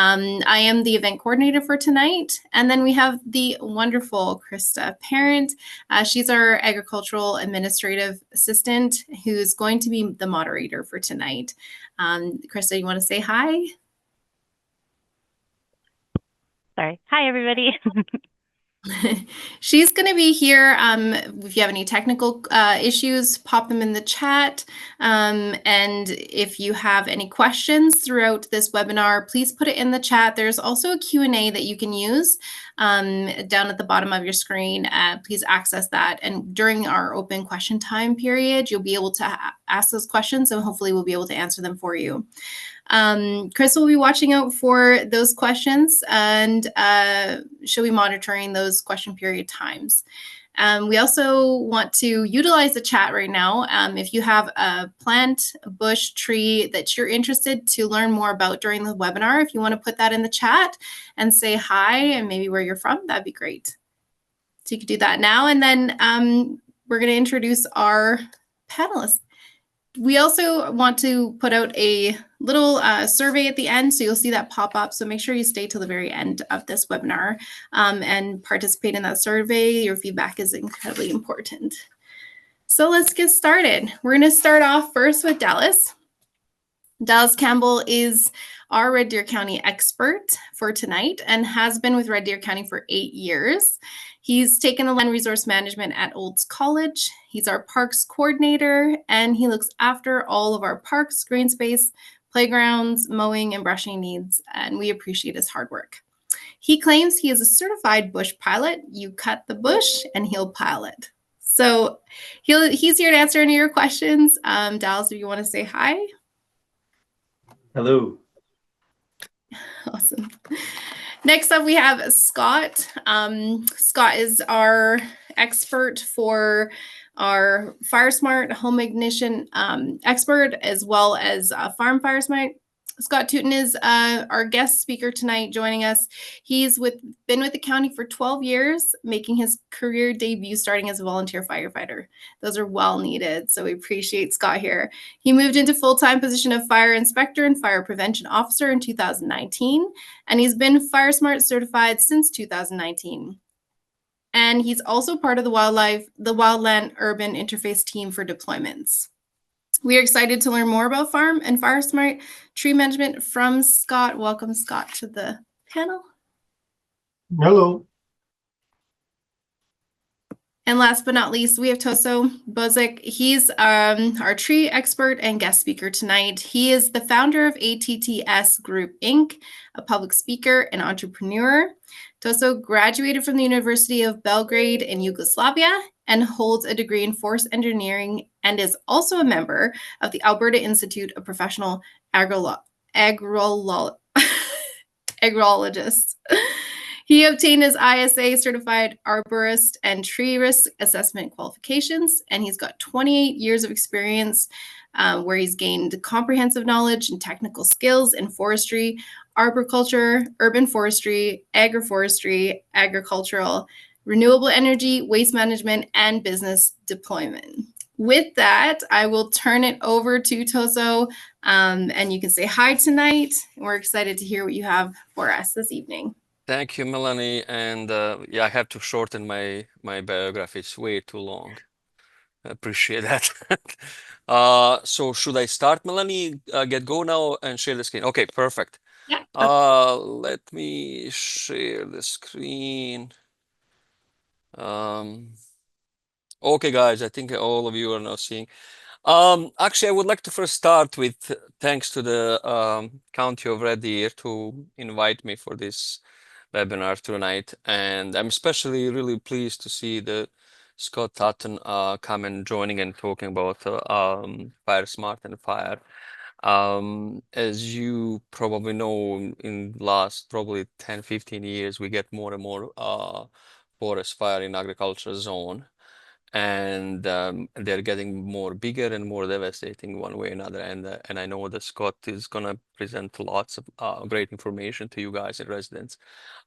I am the event coordinator for tonight. And then we have the wonderful Krista Parent. She's our agricultural administrative assistant who's going to be the moderator for tonight. Krista, you want to say hi? Sorry. Hi, everybody. She's going to be here. If you have any technical issues, pop them in the chat. And if you have any questions throughout this webinar, please put it in the chat. There's also a Q&A that you can use down at the bottom of your screen. Please access that. And during our open question time period, you'll be able to ask those questions, and hopefully we'll be able to answer them for you. Chris will be watching out for those questions, and she'll be monitoring those question period times. We also want to utilize the chat right now. If you have a plant, a bush, tree that you're interested to learn more about during the webinar, if you want to put that in the chat and say hi and maybe where you're from, that'd be great. So you can do that now, and then we're going to introduce our panelists. We also want to put out a little survey at the end, so you'll see that pop up. So make sure you stay till the very end of this webinar and participate in that survey. Your feedback is incredibly important. So let's get started. We're going to start off first with Dallas. Dallas Campbell is our Red Deer County expert for tonight and has been with Red Deer County for 8 years. He's taken the land resource management at Olds College. He's our parks coordinator, and he looks after all of our parks, green space, playgrounds, mowing, and brushing needs, and we appreciate his hard work. He claims he is a certified bush pilot. You cut the bush and he'll pile it. So he's here to answer any of your questions. Dallas, if you want to say hi. Hello. Awesome. Next up, we have Scott. Scott is our expert for our FireSmart Home Ignition expert, as well as Farm FireSmart. Scott Tuton is our guest speaker tonight, joining us. He's been with the county for 12 years, making his career debut starting as a volunteer firefighter. Those are well needed, so we appreciate Scott here. He moved into full-time position of fire inspector and fire prevention officer in 2019, and he's been FireSmart certified since 2019. And he's also part of the Wildland Urban Interface team for deployments. We are excited to learn more about farm and FireSmart tree management from Scott. Welcome, Scott, to the panel. Hello. And last but not least, we have Toso Bozic. He's our tree expert and guest speaker tonight. He is the founder of ATTS Group Inc., a public speaker and entrepreneur. Toso graduated from the University of Belgrade in Yugoslavia and holds a degree in forest engineering, and is also a member of the Alberta Institute of Professional Agrologists. He obtained his ISA certified arborist and tree risk assessment qualifications, and he's got 28 years of experience where he's gained comprehensive knowledge and technical skills in forestry, arboriculture, urban forestry, agroforestry, agricultural, renewable energy, waste management, and business deployment. With that, I will turn it over to Toso, and you can say hi tonight. We're excited to hear what you have for us this evening. Thank you, Melanie. And yeah, I have to shorten my biography. It's way too long. I appreciate that. So should I start, Melanie? Get go now and share the screen. Okay, perfect. Yeah. Let me share the screen. Okay, guys, I think all of you are now seeing. Actually, I would like to first start with thanks to the County of Red Deer to invite me for this webinar tonight, and I'm especially really pleased to see the Scott Tuton come and joining and talking about FireSmart and fire. As you probably know, in last probably 10-15 years, we get more and more forest fire in agriculture zone, and they're getting more bigger and more devastating one way or another. And I know that Scott is gonna present lots of great information to you guys and residents.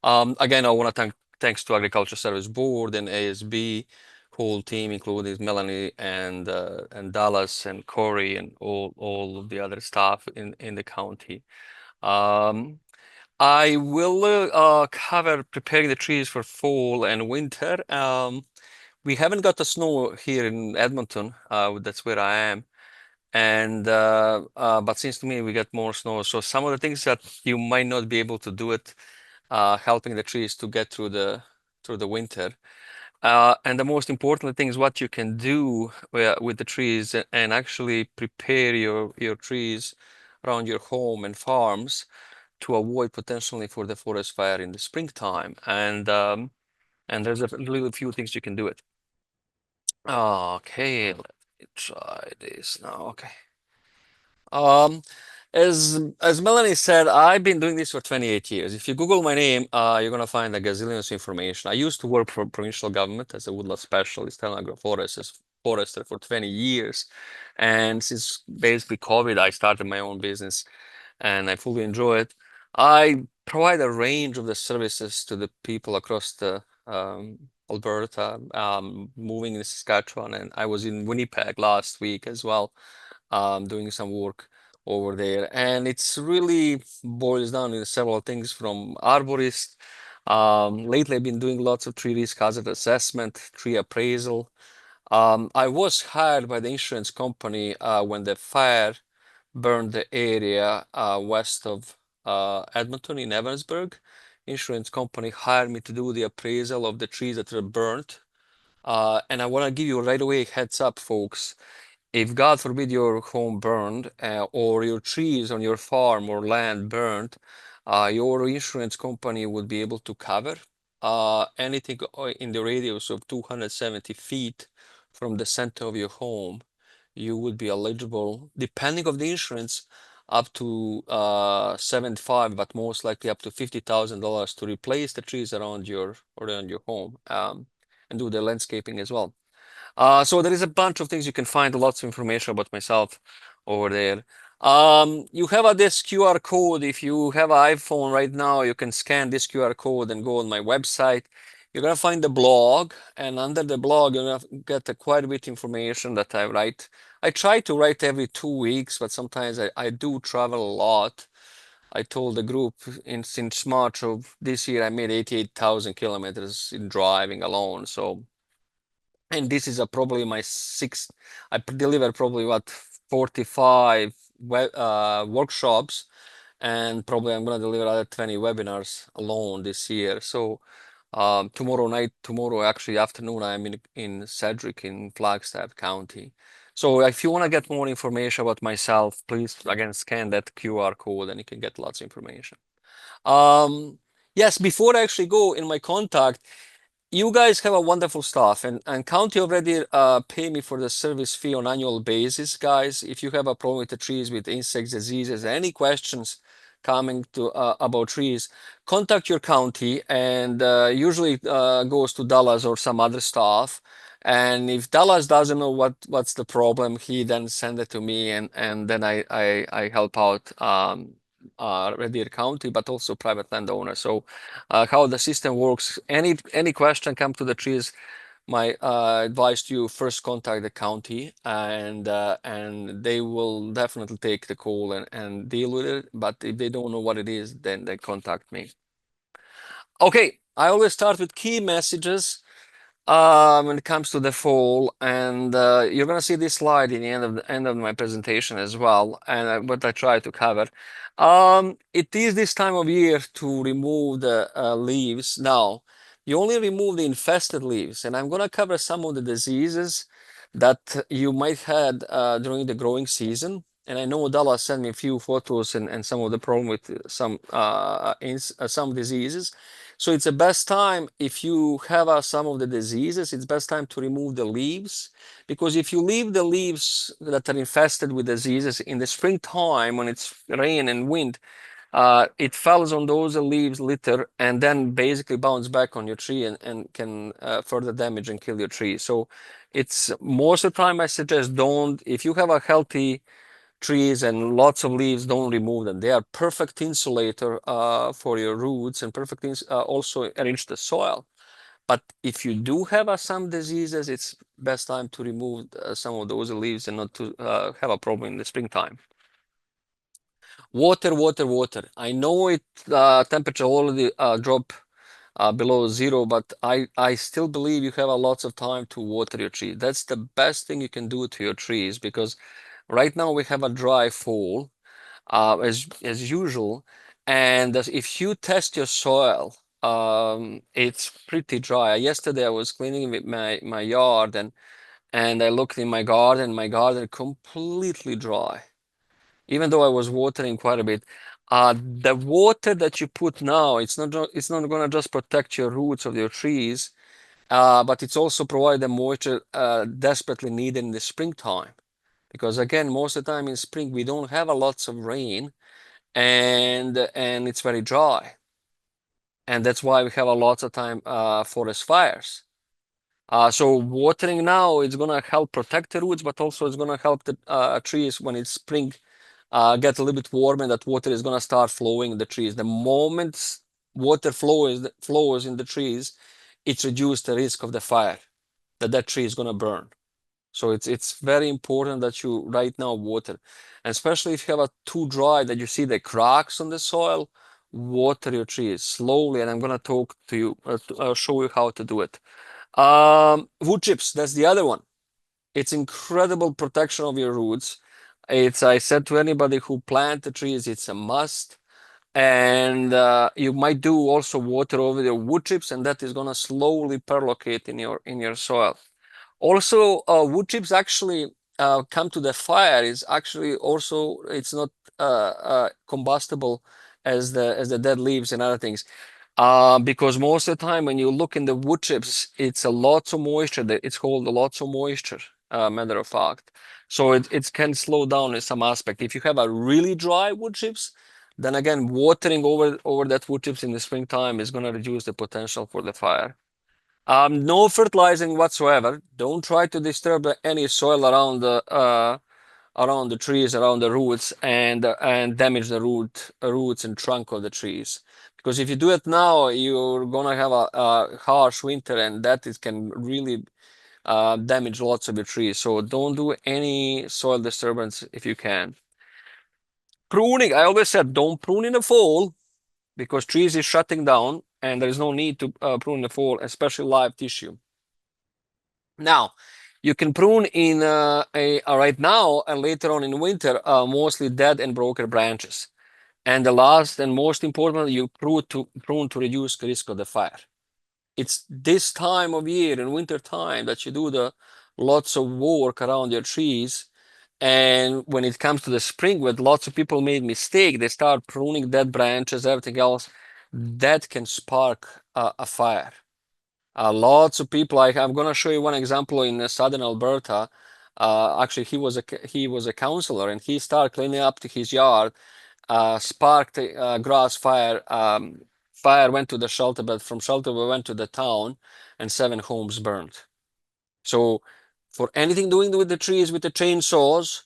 Again, I want to thanks to Agriculture Service Board and ASB whole team, including Melanie and Dallas and Corey and all of the other staff in the county. I will cover preparing the trees for fall and winter. We haven't got the snow here in Edmonton. That's where I am. And but seems to me we get more snow. So some of the things that you might not be able to do it, helping the trees to get through the winter. And the most important thing is what you can do with the trees and actually prepare your trees around your home and farms to avoid potentially for the forest fire in the springtime. And there's a little few things you can do it. Okay, let me try this now. Okay. Um, as Melanie said, I've been doing this for 28 years. If you Google my name, you're gonna find a gazillion of information. I used to work for provincial government as a woodland specialist and agroforester for 20 years. And since basically COVID, I started my own business and I fully enjoy it. I provide a range of the services to the people across the Alberta, moving in Saskatchewan, and I was in Winnipeg last week as well, doing some work over there. And it's really boils down to several things from arborist. Lately, I've been doing lots of tree risk hazard assessment, tree appraisal. I was hired by the insurance company when the fire burned the area west of Edmonton in Evansburg. Insurance company hired me to do the appraisal of the trees that were burnt. And I want to give you right away heads up, folks. If God forbid your home burned or your trees on your farm or land burned, your insurance company would be able to cover anything in the radius of 270 feet from the center of your home. You would be eligible, depending on the insurance, up to 75, but most likely up to $50,000 to replace the trees around your home and do the landscaping as well. So there is a bunch of things you can find, lots of information about myself over there. You have this QR code. If you have an iPhone right now, you can scan this QR code and go on my website. You're gonna find the blog, and under the blog, you're gonna get quite a bit of information that I write. I try to write every 2 weeks, but sometimes I do travel a lot. I told the group since March of this year, I made 88,000 kilometers in driving alone. So, and this is probably my sixth. I delivered probably what 45 workshops, and probably I'm gonna deliver other 20 webinars alone this year. So tomorrow actually afternoon, I'm in Cedric in Flagstaff County. So if you want to get more information about myself, please again scan that QR code and you can get lots of information. Yes, before I actually go in my contact, you guys have a wonderful staff, and county already pay me for the service fee on annual basis, guys. If you have a problem with the trees, with insects, diseases, any questions coming to about trees, contact your county, and usually goes to Dallas or some other staff. And if Dallas doesn't know what's the problem, he then send it to me, and then I help out Red Deer County, but also private landowner. So how the system works, any question come to the trees, my advice to you, first contact the county, and they will definitely take the call and deal with it. But if they don't know what it is, then they contact me. Okay, I always start with key messages when it comes to the fall, and you're gonna see this slide in the end of my presentation as well, and what I try to cover. It is this time of year to remove the leaves. Now, you only remove the infested leaves, and I'm gonna cover some of the diseases that you might had during the growing season. And I know Dalla sent me a few photos and some of the problem with some diseases. So it's the best time if you have some of the diseases, it's best time to remove the leaves, because if you leave the leaves that are infested with diseases in the springtime when it's rain and wind, it falls on those leaves litter and then basically bounce back on your tree and can further damage and kill your tree. So it's most of the time I suggest don't, if you have a healthy trees and lots of leaves, don't remove them. They are perfect insulator for your roots and perfect also enrich the soil. But if you do have some diseases, it's best time to remove some of those leaves and not to have a problem in the springtime. Water, water, water. I know it temperature already drop below zero, but I still believe you have a lots of time to water your tree. That's the best thing you can do to your trees, because right now we have a dry fall as usual, and if you test your soil, it's pretty dry. Yesterday I was cleaning with my yard, and I looked in my garden completely dry, even though I was watering quite a bit. The water that you put now, it's not going to just protect your roots of your trees, but it's also provide the moisture desperately needed in the springtime. Because again, most of the time in spring we don't have a lots of rain, and it's very dry, and that's why we have a lot of time forest fires. So watering now is gonna help protect the roots, but also it's gonna help the trees when it's spring get a little bit warmer. That water is gonna start flowing in the trees. The moment water flows in the trees, it reduces the risk of the fire that tree is gonna burn. So it's very important that you right now water, and especially if you have a too dry that you see the cracks on the soil, water your trees slowly. And I'm gonna talk to you, show you how to do it. Wood chips, that's the other one. It's incredible protection of your roots. I said to anybody who plant the trees, it's a must. And you might do also water over the wood chips, and that is gonna slowly perlocate in your soil. Also, wood chips actually come to the fire. Is actually also, it's not combustible as the dead leaves and other things. Because most of the time when you look in the wood chips, it's a lots of moisture. It's called a lots of moisture, matter of fact. So it can slow down in some aspect. If you have a really dry wood chips, then again, watering over that wood chips in the springtime is going to reduce the potential for the fire. No fertilizing whatsoever. Don't try to disturb any soil around the trees, around the roots, and damage the roots and trunk of the trees. Because if you do it now, you're gonna have a harsh winter, and can really damage lots of your trees. So don't do any soil disturbance if you can. Pruning, I always said don't prune in the fall, because trees is shutting down, and there is no need to prune in the fall, especially live tissue. Now, you can prune in right now and later on in winter, mostly dead and broken branches. And the last and most important, you prune to reduce the risk of the fire. It's this time of year in winter time that you do the lots of work around your trees. And when it comes to the spring, when lots of people made mistake, they start pruning dead branches, everything else, that can spark a fire. Lots of people. I'm going to show you one example in southern Alberta. Actually, he was a counselor, and he started cleaning up his yard. Sparked a grass fire. Fire went to the shelter, but from shelter we went to the town, and 7 homes burned. So, for anything doing with the trees with the chainsaws,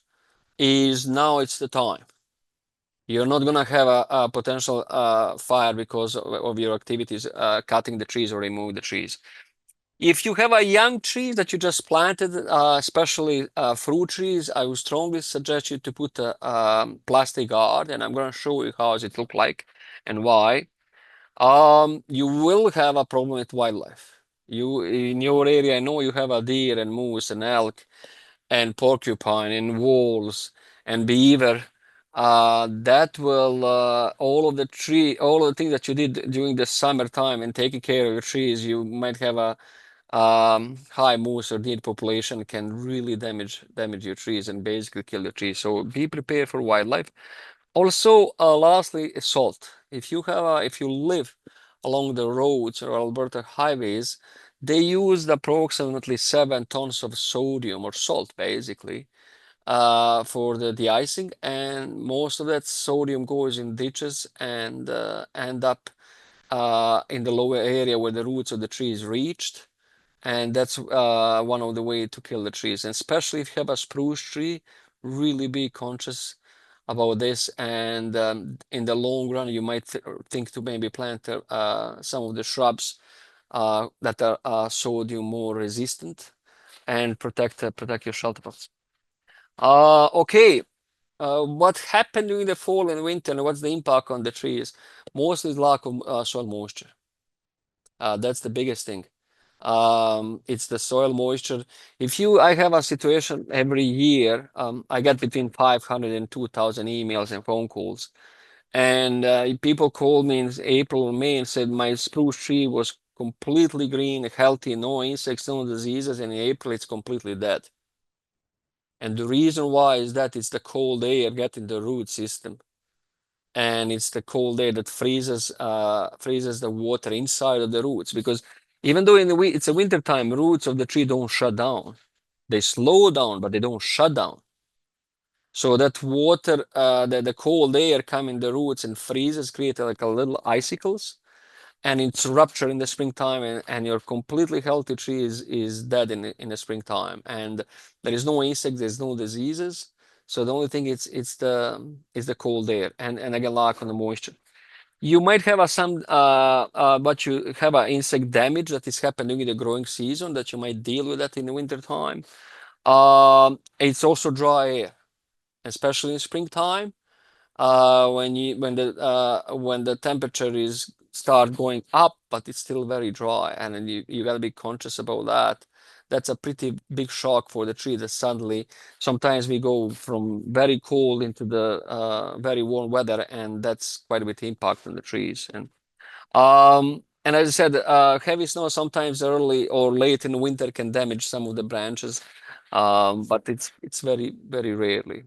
now it's the time. You're not gonna have a potential fire because of your activities cutting the trees or removing the trees. If you have a young tree that you just planted, especially fruit trees, I would strongly suggest you to put a plastic guard, and I'm going to show you how does it look like and why. You will have a problem with wildlife. In your area, I know you have a deer and moose and elk and porcupine and wolves and beaver. That will all of the things that you did during the summertime and taking care of your trees, you might have a high moose or deer population can really damage your trees and basically kill your trees. So be prepared for wildlife. Also, lastly, salt. If you live along the roads or Alberta highways, they use approximately 7 tons of sodium or salt, basically, for the de-icing, and most of that sodium goes in ditches and end up in the lower area where the roots of the trees reached. And that's one of the way to kill the trees. And especially if you have a spruce tree, really be conscious about this. And in the long run, you might think to maybe plant some of the shrubs that are sodium more resistant and protect your shelter plots. Okay, what happened during the fall and winter and what's the impact on the trees? Mostly lack of soil moisture. That's the biggest thing. It's the soil moisture. I have a situation every year, I get between 500 and 2,000 emails and phone calls. And people called me in April or May and said my spruce tree was completely green, healthy, no insects, no diseases. And in April, it's completely dead. And the reason why is that it's the cold air getting the root system. And it's the cold air that freezes the water inside of the roots. Because even though it's a winter time, roots of the tree don't shut down. They slow down, but they don't shut down. So that water, the cold air come in the roots and freezes, create like a little icicles, and it's rupture in the springtime, and your completely healthy tree is dead in the springtime, and there is no insects, there's no diseases. So the only thing it's the cold air and again lack on the moisture. You might have but you have an insect damage that is happening in the growing season that you might deal with that in the winter time. It's also dry air, especially in springtime, when the temperature is start going up, but it's still very dry, and then you got to be conscious about that. That's a pretty big shock for the tree that suddenly sometimes we go from very cold into the very warm weather, and that's quite a bit impact on the trees. And as I said, heavy snow sometimes early or late in winter can damage some of the branches, but it's very, very rarely.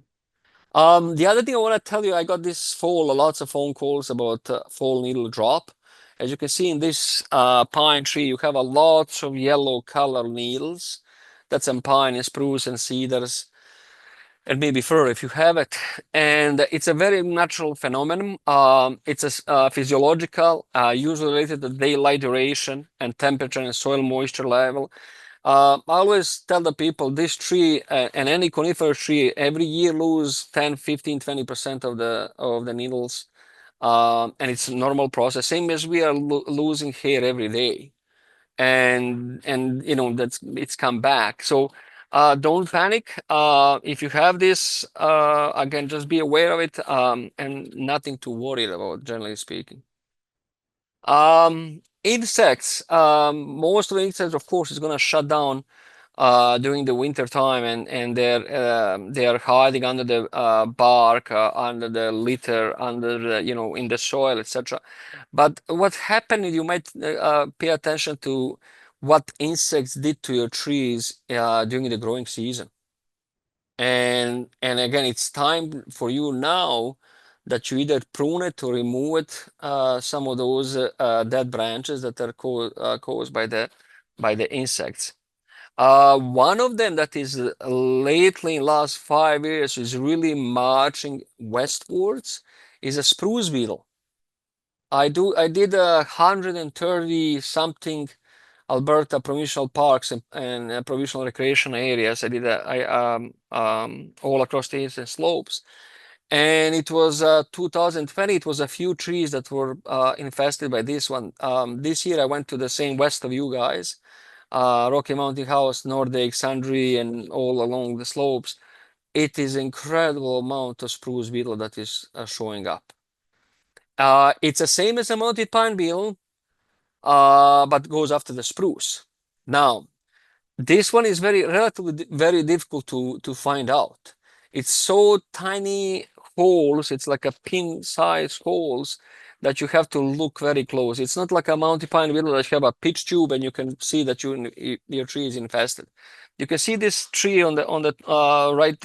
The other thing I want to tell you, I got this fall lots of phone calls about fall needle drop. As you can see in this pine tree, you have a lots of yellow color needles. That's in pine and spruce and cedars, and maybe fir if you have it. And it's a very natural phenomenon. It's a physiological, usually related to daylight duration and temperature and soil moisture level. I always tell the people this tree and any coniferous tree every year lose 10, 15, 20% of the needles. And it's a normal process, same as we are losing hair every day. And it's come back. So don't panic. If you have this, again, just be aware of it, and nothing to worry about, generally speaking. Insects, most of the insects, of course, is going to shut down during the winter time, and they're hiding under the bark, under the litter, under the in the soil, etc. But what happened? You might pay attention to what insects did to your trees during the growing season. And again, it's time for you now that you either prune it or remove it, some of those dead branches that are caused by the insects. One of them that is lately in last 5 years is really marching westwards is a spruce beetle. I did 130 something Alberta provincial parks and provincial recreation areas. I did all across the eastern slopes. And it was 2020, it was a few trees that were infested by this one. This year I went to the same west of you guys, Rocky Mountain House, Nordic, Sundry, and all along the slopes. It is incredible amount of spruce beetle that is showing up. It's the same as a mounted pine beetle, but goes after the spruce. Now, this one is relatively very difficult to find out. It's so tiny holes, it's like a pin-sized holes that you have to look very close. It's not like a mountain pine beetle that you have a pitch tube and you can see that your tree is infested. You can see this tree on the right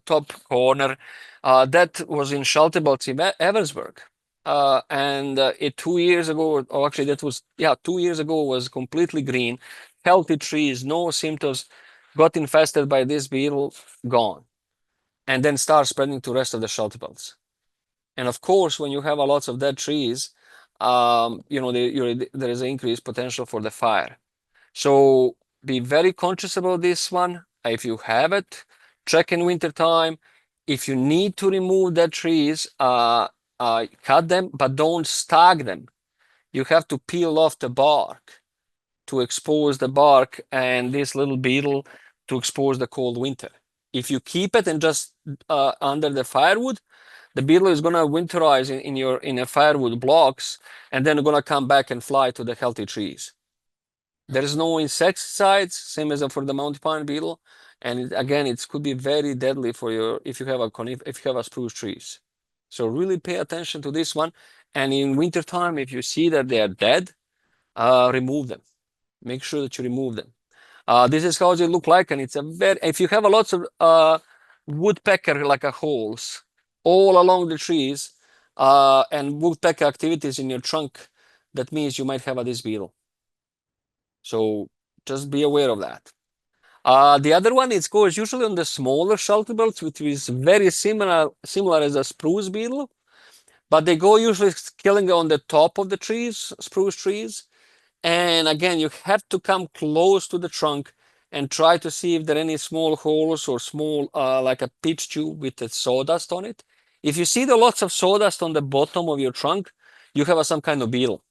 top corner. That was in Schaltebelt in Eversberg. And 2 years ago, or actually that was, 2 years ago, was completely green, healthy trees, no symptoms, got infested by this beetle, gone. And then start spreading to the rest of the Schaltebelts. And of course, when you have a lots of dead trees, there is an increased potential for the fire. So be very conscious about this one. If you have it, check in winter time. If you need to remove dead trees, cut them, but don't stag them. You have to peel off the bark to expose the bark and this little beetle to expose the cold winter. If you keep it and just under the firewood, the beetle is gonna winterize in a firewood blocks, and then gonna come back and fly to the healthy trees. There is no insecticides, same as for the mountain pine beetle, and again, it could be very deadly for your if you have a spruce trees. So really pay attention to this one. And in wintertime, if you see that they are dead, remove them. Make sure that you remove them. This is how they look like, and it's a very. If you have a lots of woodpecker like a holes all along the trees, and woodpecker activities in your trunk, that means you might have this beetle. So just be aware of that. The other one goes usually on the smaller shelter belts, which is very similar as a spruce beetle, but they go usually killing on the top of the trees, spruce trees. And again, you have to come close to the trunk and try to see if there are any small holes or small, like a pitch tube with the sawdust on it. If you see the lots of sawdust on the bottom of your trunk, you have some kind of beetle.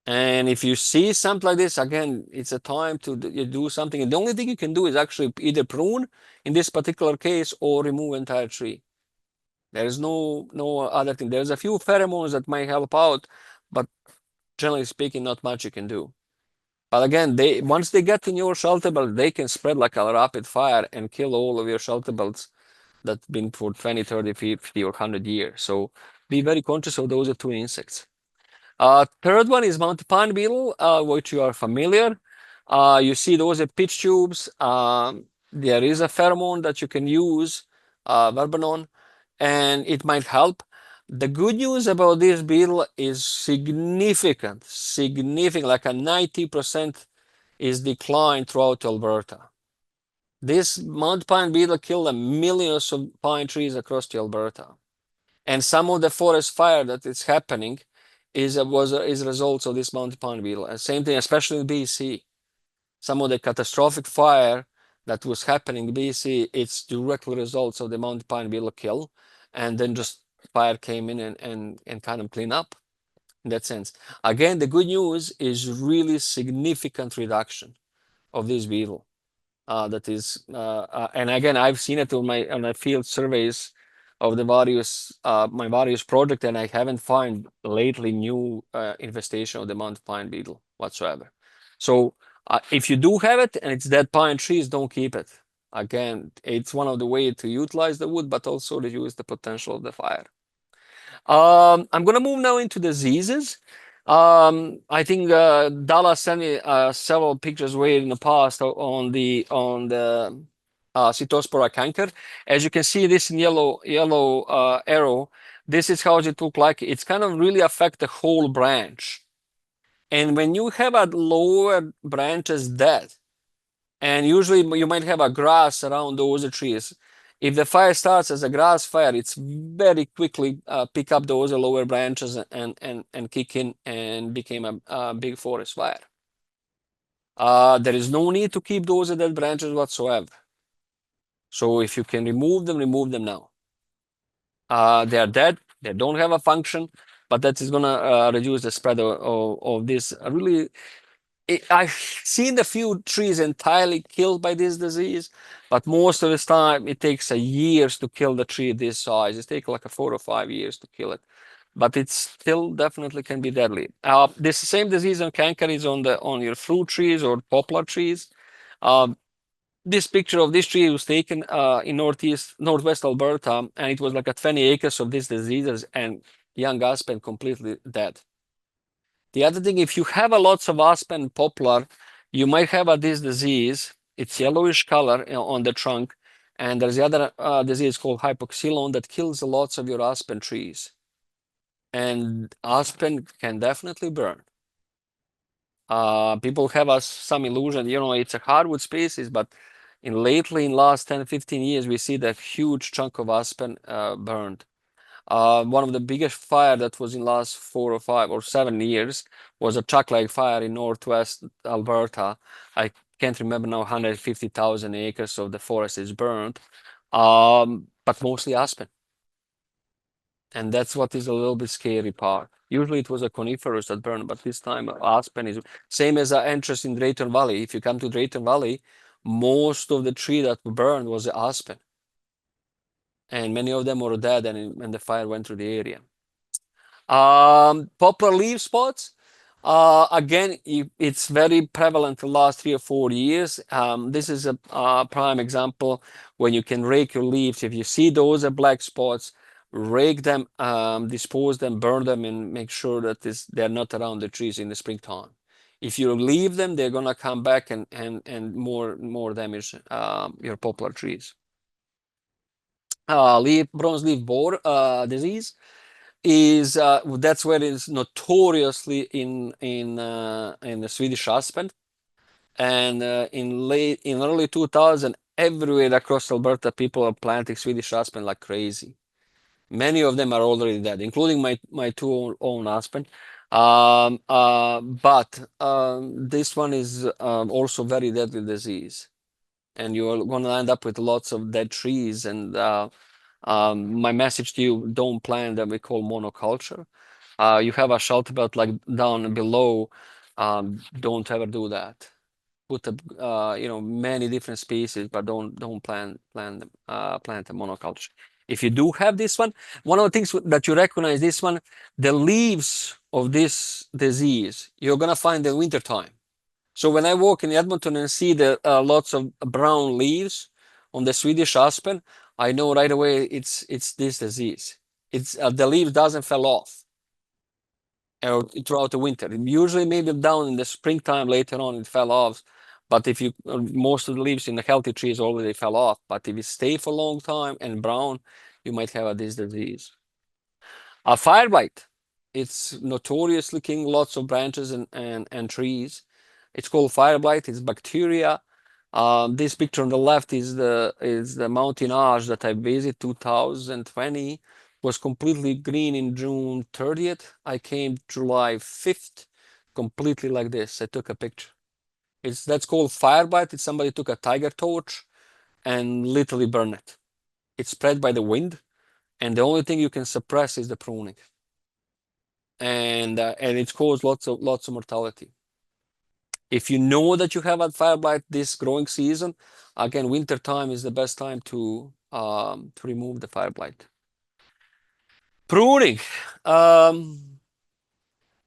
And if you see something like this, again, it's a time to do something. And the only thing you can do is actually either prune in this particular case or remove entire tree. There is no other thing. There's a few pheromones that might help out, but generally speaking, not much you can do. But again, once they get in your shelter belt, they can spread like a rapid fire and kill all of your shelter belts that's been for 20, 30, 50, or 100 years. So be very conscious of those two insects. Third one is mountain pine beetle, which you are familiar. You see those are pitch tubes. There is a pheromone that you can use, verbenone, and it might help. The good news about this beetle is significant, like a 90% is declined throughout Alberta. This mountain pine beetle killed millions of pine trees across Alberta. And some of the forest fire that is happening is results of this mountain pine beetle. And same thing, especially in BC. Some of the catastrophic fire that was happening in BC, it's directly results of the mountain pine beetle kill, and then just fire came in and kind of clean up in that sense. Again, the good news is really significant reduction of this beetle. That is, and again, I've seen it on my field surveys of the my various projects, and I haven't found lately new infestation of the mountain pine beetle whatsoever. So if you do have it and it's dead pine trees, don't keep it. Again, it's one of the ways to utilize the wood, but also reduce the potential of the fire. I'm going to move now into diseases. I think Dallas sent me several pictures way in the past on the Cytospora canker. As you can see, this in yellow arrow, this is how it look like. It's kind of really affect the whole branch. And when you have a lower branches dead, and usually you might have a grass around those trees. If the fire starts as a grass fire, it's very quickly pick up those lower branches and kick in and became a big forest fire. There is no need to keep those dead branches whatsoever. So if you can remove them now. They are dead. They don't have a function, but that is going to reduce the spread of this really. I've seen a few trees entirely killed by this disease, but most of the time it takes years to kill the tree this size. It takes like 4 or 5 years to kill it, but it still definitely can be deadly. This same disease on canker is on your fruit trees or poplar trees. This picture of this tree was taken in northwest Alberta, and it was like 20 acres of these diseases, and young aspen completely dead. The other thing, if you have lots of aspen poplar, you might have this disease. It's yellowish color on the trunk. And there's the other disease called hypoxylon that kills lots of your aspen trees. And aspen can definitely burn. People have some illusion, it's a hardwood species, but lately in last 10, 15 years, we see that huge chunk of aspen burned. One of the biggest fire that was in last 4 or 5 or 7 years was a Chuck Lake fire in northwest Alberta. I can't remember now, 150,000 acres of the forest is burned, but mostly aspen. And that's what is a little bit scary part. Usually it was a coniferous that burned, but this time aspen is same as an interest in Drayton Valley. If you come to Drayton Valley, most of the tree that burned was the aspen. And many of them were dead when the fire went through the area. Poplar leaf spots. Again, it's very prevalent the last 3 or 4 years. This is a prime example when you can rake your leaves. If you see those are black spots, rake them, dispose them, burn them, and make sure that they're not around the trees in the springtime. If you leave them, they're gonna come back and more damage your poplar trees. Bronze leaf borer disease is that's where it's notoriously in the Swedish aspen, and in early 2000 everywhere across Alberta people are planting Swedish aspen like crazy. Many of them are already dead, including my two own aspen. But this one is also very deadly disease, and you're going to end up with lots of dead trees. And my message to you: don't plant that we call monoculture. You have a shelter belt like down below. Don't ever do that. Put many different species, but don't plant a monoculture. If you do have this one of the things that you recognize this one, the leaves of this disease, you're gonna find in winter time. So when I walk in Edmonton and see the lots of brown leaves on the Swedish aspen, I know right away it's this disease. It's the leaf doesn't fall off throughout the winter. Usually maybe down in the springtime later on it fell off. But if you most of the leaves in the healthy trees already fell off. But if it stay for a long time and brown, you might have this disease. A fire blight. It's notoriously killing lots of branches and trees. It's called fire blight. It's bacteria. This picture on the left is the mountain ash that I visited 2020. Was completely green in June 30th. I came July 5th, completely like this. I took a picture. That's called fire blight. It's somebody took a tiger torch and literally burned it. It's spread by the wind, and the only thing you can suppress is the pruning. And it's caused lots of mortality. If you know that you have a fire blight this growing season, again, winter time is the best time to remove the fire blight. Pruning.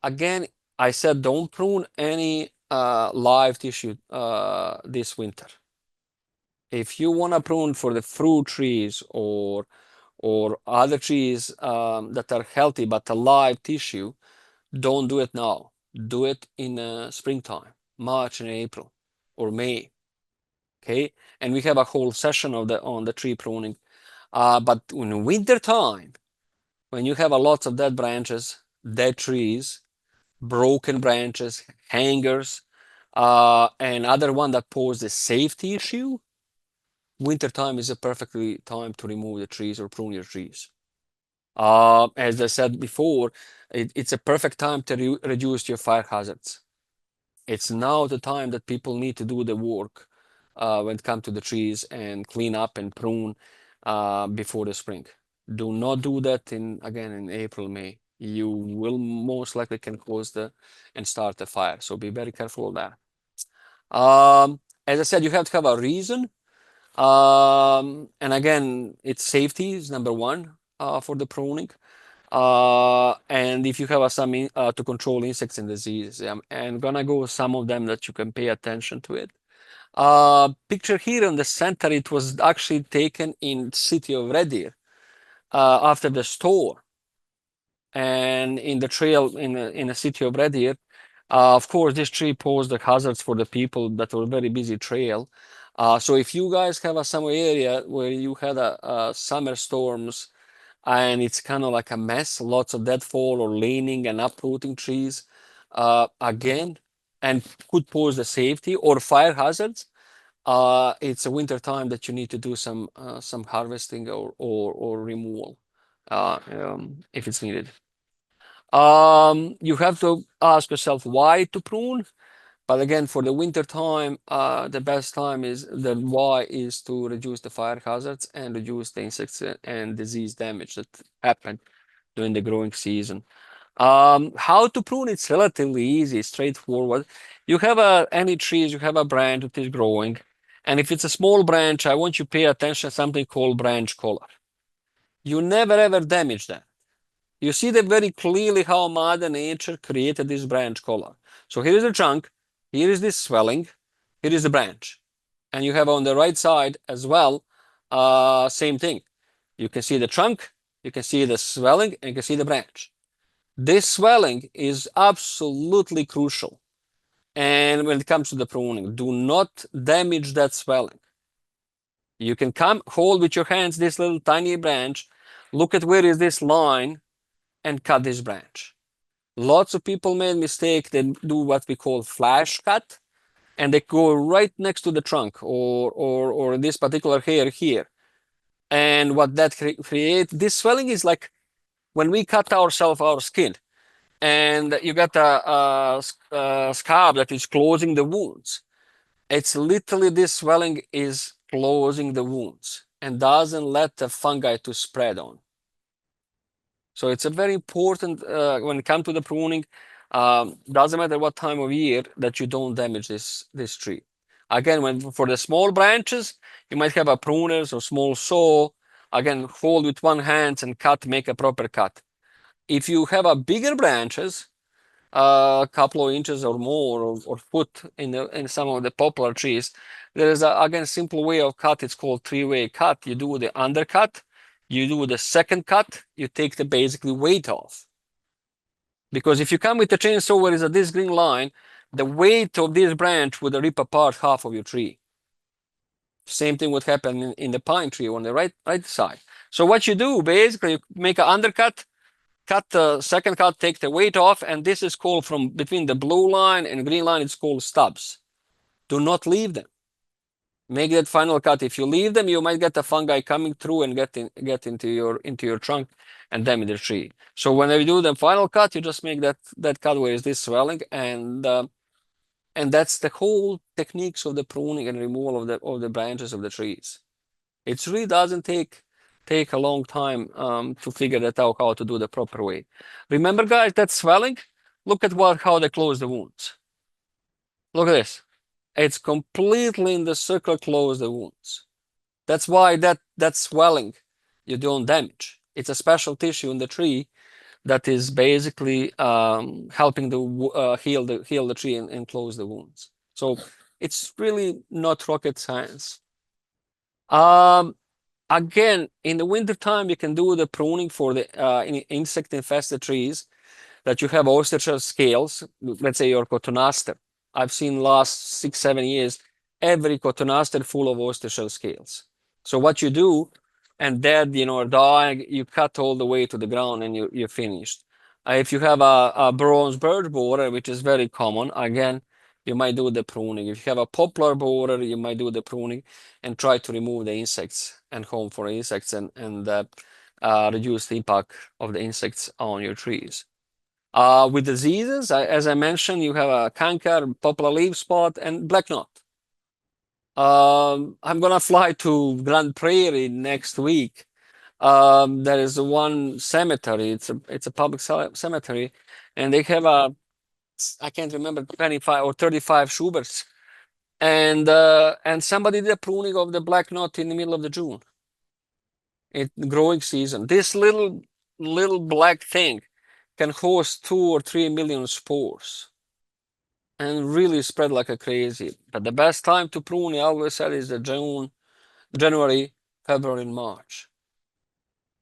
Again, I said don't prune any live tissue this winter. If you want to prune for the fruit trees or other trees that are healthy but a live tissue, don't do it now. Do it in springtime, March and April or May. Okay, and we have a whole session on the tree pruning. But in winter time, when you have a lot of dead branches, dead trees, broken branches, hangers, and other one that pose a safety issue, wintertime is a perfectly time to remove the trees or prune your trees. As I said before, it's a perfect time to reduce your fire hazards. It's now the time that people need to do the work when it comes to the trees and clean up and prune before the spring. Do not do that in April, May. You will most likely can cause and start a fire. So be very careful of that. As I said, you have to have a reason. And again, it's safety is number one for the pruning. And if you have some to control insects and diseases, I'm gonna go with some of them that you can pay attention to it. Picture here in the center, it was actually taken in city of Red Deer after the storm, and in the trail in the city of Red Deer. Of course, this tree posed the hazards for the people that were very busy trail. So if you guys have a summer area where you had a summer storms and it's kind of like a mess, lots of deadfall or leaning and uprooting trees, again, and could pose the safety or fire hazards, it's a winter time that you need to do some harvesting or removal if it's needed. You have to ask yourself why to prune. But again, for the winter time, the best time is why is to reduce the fire hazards and reduce the insects and disease damage that happen during the growing season. How to prune? It's relatively easy, straightforward. You have any trees, you have a branch that is growing, And if it's a small branch, I want you to pay attention to something called branch collar. You never ever damage that. You see that very clearly how Mother Nature created this branch collar. So here is the trunk, here is this swelling, here is the branch. And you have on the right side as well, same thing. You can see the trunk, you can see the swelling, and you can see the branch. This swelling is absolutely crucial. And when it comes to the pruning, do not damage that swelling. You can hold with your hands this little tiny branch, look at where is this line, and cut this branch. Lots of people made mistake. They do what we call flash cut, and they go right next to the trunk or this particular hair here. And what that creates, this swelling is like when we cut ourselves our skin, and you got a scab that is closing the wounds. It's literally this swelling is closing the wounds and doesn't let the fungi to spread on. So it's a very important when it comes to the pruning. Doesn't matter what time of year that you don't damage this tree. Again, for the small branches, you might have a pruners or small saw. Again, hold with one hand and cut, make a proper cut. If you have a bigger branches, a couple of inches or more or foot in some of the poplar trees, there is again simple way of cut. It's called three-way cut. You do the undercut, you do the second cut, you take the basically weight off. Because if you come with a chainsaw where is this green line, the weight of this branch would rip apart half of your tree. Same thing would happen in the pine tree on the right side. So what you do, basically, you make an undercut, cut the second cut, take the weight off, and this is called from between the blue line and green line, it's called stubs. Do not leave them. Make that final cut. If you leave them, you might get the fungi coming through and get into your trunk and damage the tree. So when you do the final cut, you just make that cut where is this swelling, and that's the whole techniques of the pruning and removal of the branches of the trees. It really doesn't take a long time to figure that out, how to do the proper way. Remember, guys, that swelling, look at how they close the wounds. Look at this. It's completely in the circle close the wounds. That's why that swelling you don't damage. It's a special tissue in the tree that is basically helping to heal the tree and close the wounds. So it's really not rocket science. Again, in the winter time, you can do the pruning for the insect-infested trees that you have oyster shell scales. Let's say your cotonaster. I've seen last 6-7 years, every cotonaster full of oyster shell scales. So what you do, and dead, are dying, you cut all the way to the ground and you're finished. If you have a bronze birch borer, which is very common, again, you might do the pruning. If you have a poplar borer, you might do the pruning and try to remove the insects and home for insects and reduce the impact of the insects on your trees. With diseases, as I mentioned, you have a canker, poplar leaf spot, and black knot. I'm gonna fly to Grand Prairie next week. There is one cemetery. It's a public cemetery, and they have I can't remember 25 or 35 Schuberts, and somebody did a pruning of the black knot in the middle of the June. It's growing season. This little black thing can host 2 or 3 million spores and really spread like a crazy. But the best time to prune, I always said, is the January, February, and March.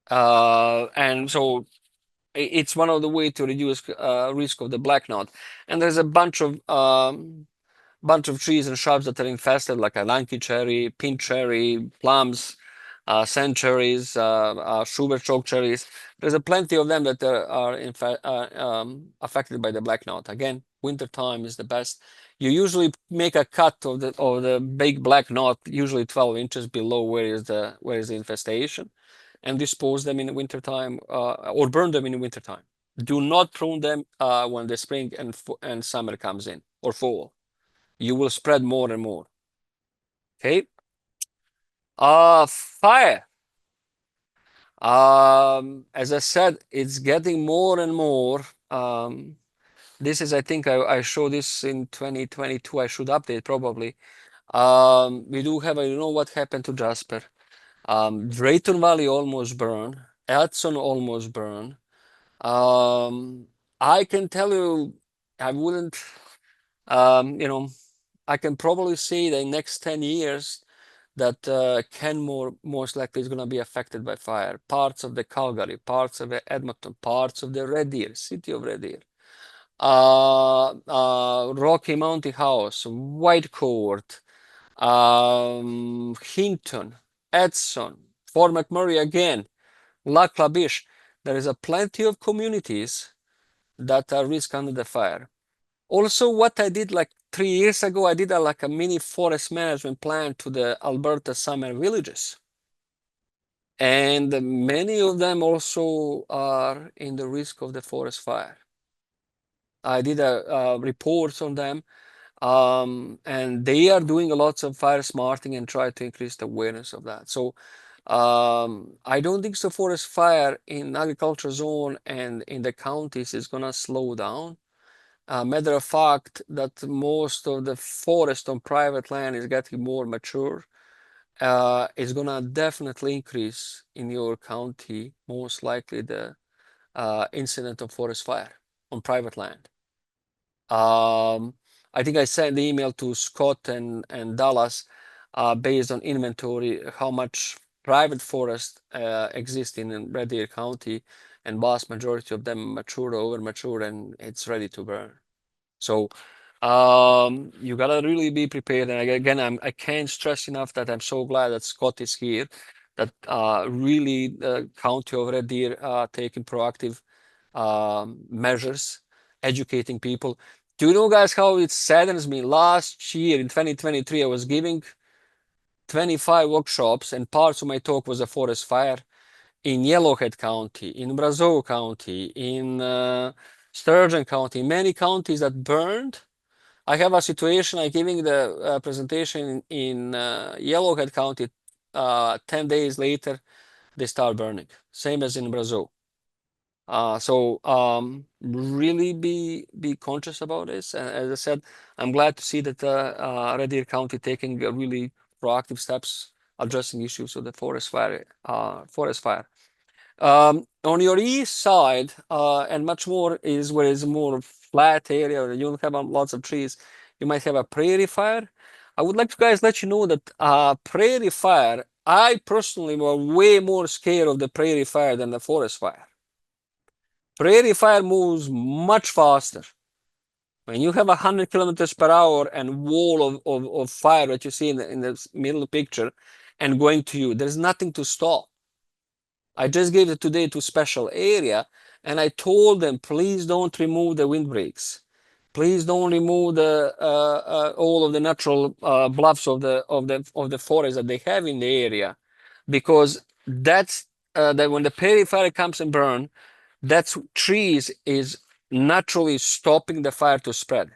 And so it's one of the ways to reduce risk of the black knot. And there's a bunch of trees and shrubs that are infested, like a lanky cherry, pink cherry, plums, sand cherries, Schubert choke cherries. There's plenty of them that are affected by the black knot. Again, winter time is the best. You usually make a cut of the big black knot, usually 12 inches below where is the infestation, and dispose them in the winter time or burn them in the winter time. Do not prune them when the spring and summer comes in, or fall. You will spread more and more. Okay. Fire. As I said, it's getting more and more. This is, I think I showed this in 2022. I should update probably. We do have, you know what happened to Jasper? Drayton Valley almost burned. Edson almost burned. I can tell you, I wouldn't, you know, I can probably say that in next 10 years that Kenmore most likely is going to be affected by fire. Parts of the Calgary, parts of the Edmonton, parts of the Red Deer, city of Red Deer. Rocky Mountain House, Whitecourt, Hinton, Edson, Fort McMurray again, Lac La Biche. There is a plenty of communities that are risk under the fire. Also, what I did like 3 years ago, I did like a mini forest management plan to the Alberta summer villages. And many of them also are in the risk of the forest fire. I did a reports on them, and they are doing a lots of fire smarting and try to increase the awareness of that. So I don't think the forest fire in agriculture zone and in the counties is gonna slow down. Matter of fact, that most of the forest on private land is getting more mature. It's gonna definitely increase in your county, most likely the incident of forest fire on private land. I think I sent the email to Scott and Dallas based on inventory, how much private forest exists in Red Deer County, and vast majority of them mature, over mature, and it's ready to burn. So you gotta really be prepared. And again, I can't stress enough that I'm so glad that Scott is here, that really the county of Red Deer taking proactive measures, educating people. Do you know, guys, how it saddens me? Last year in 2023, I was giving 25 workshops, and parts of my talk was a forest fire in Yellowhead County, in Brazeau County, in Sturgeon County, many counties that burned. I have a situation, I'm giving the presentation in Yellowhead County. 10 days later, they start burning, same as in Brazeau. So really be conscious about this. And as I said, I'm glad to see that Red Deer County taking really proactive steps addressing issues of the forest fire. On your east side, and much more is where it's more flat area, or you don't have lots of trees, you might have a prairie fire. I would like to let you know that prairie fire, I personally were way more scared of the prairie fire than the forest fire. Prairie fire moves much faster. When you have 100 kilometers per hour and wall of fire that you see in the middle picture and going to you, there's nothing to stop. I just gave it today to special area, and I told them, please don't remove the windbreaks. Please don't remove the all of the natural bluffs of the forest that they have in the area, because that's that when the prairie fire comes and burn, that's trees is naturally stopping the fire to spread.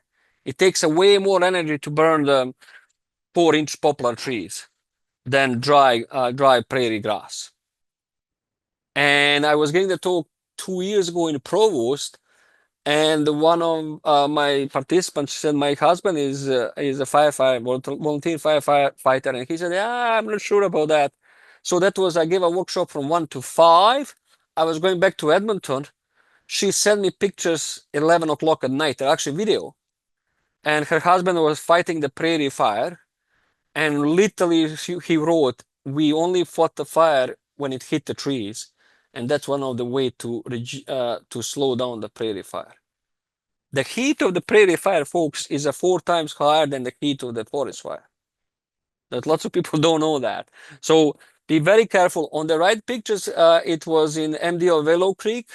It takes way more energy to burn the 4-inch poplar trees than dry prairie grass. And I was getting the talk 2 years ago in Provost, and one of my participants said, my husband is a firefighter, volunteer firefighter, and he said, yeah, I'm not sure about that. So that was, I gave a workshop from 1 to 5. I was going back to Edmonton. She sent me pictures 11 o'clock at night, actually video. And her husband was fighting the prairie fire. And literally he wrote, we only fought the fire when it hit the trees. And that's one of the way to slow down the prairie fire. The heat of the prairie fire, folks, is 4 times higher than the heat of the forest fire. That lots of people don't know that. So be very careful. On the right pictures, it was in MD of Willow Creek.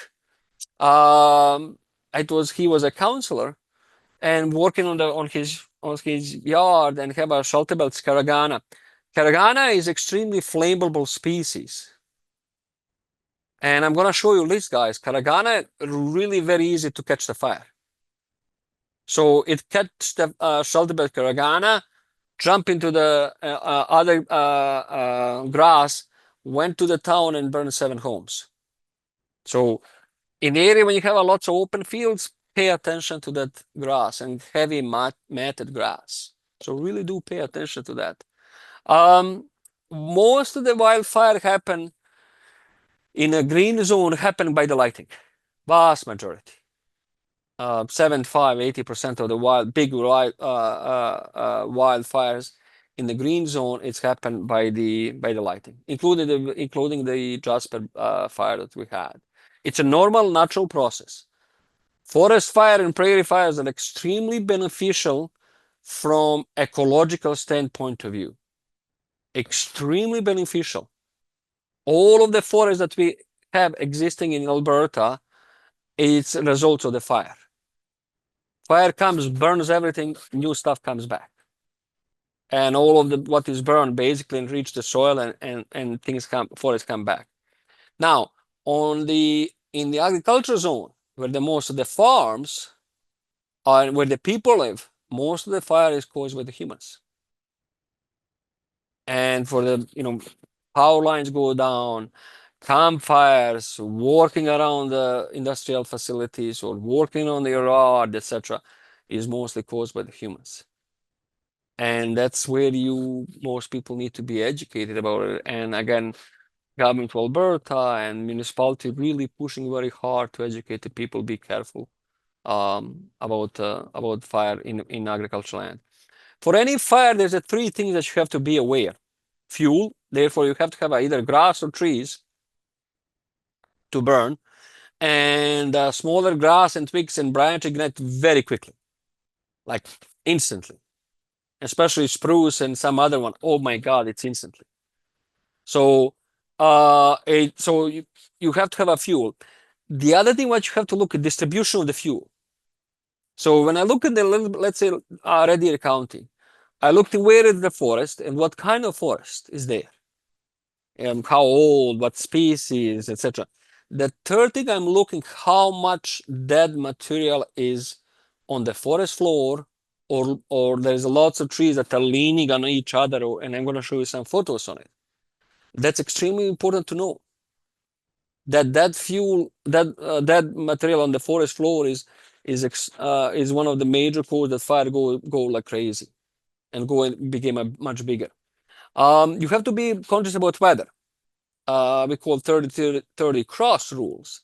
He was a counselor and working on his yard, and have a shelter belt caragana. Caragana is extremely flammable species. And I'm gonna show you this, guys. Caragana really very easy to catch the fire. So it catch the shelter belt caragana, jump into the other grass, went to the town and burned 7 homes. So in the area when you have a lots of open fields, pay attention to that grass and heavy matted grass. So really do pay attention to that. Most of the wildfire happen in a green zone, happen by the lighting, vast majority. 75, 80% of the wildfires in the green zone, it's happened by the lighting, including the Jasper fire that we had. It's a normal, natural process. Forest fire and prairie fires are extremely beneficial from ecological standpoint of view. Extremely beneficial. All of the forests that we have existing in Alberta, it's a result of the fire. Fire comes, burns everything, new stuff comes back. And all of what is burned basically enrich the soil and forests come back. Now, in the agriculture zone, where most of the farms are, where the people live, most of the fire is caused by the humans. And for the, power lines go down, campfires, working around the industrial facilities or working on the yard, etc., is mostly caused by the humans. And that's where most people need to be educated about it. And again, government of Alberta and municipality really pushing very hard to educate the people, be careful about fire in agricultural land. For any fire, there's three things that you have to be aware. Fuel, therefore you have to have either grass or trees to burn, and smaller grass and twigs and branches ignite very quickly, like instantly. Especially spruce and some other one. Oh my God, it's instantly. So you have to have a fuel. The other thing what you have to look at distribution of the fuel. So when I look at let's say Red Deer County, I looked at where is the forest and what kind of forest is there, and how old, what species, etc. The third thing I'm looking how much dead material is on the forest floor, or there's lots of trees that are leaning on each other, and I'm going to show you some photos on it. That's extremely important to know. That fuel, that material on the forest floor is one of the major causes that fire go like crazy, and became much bigger. You have to be conscious about weather. We call 30-30 cross rules.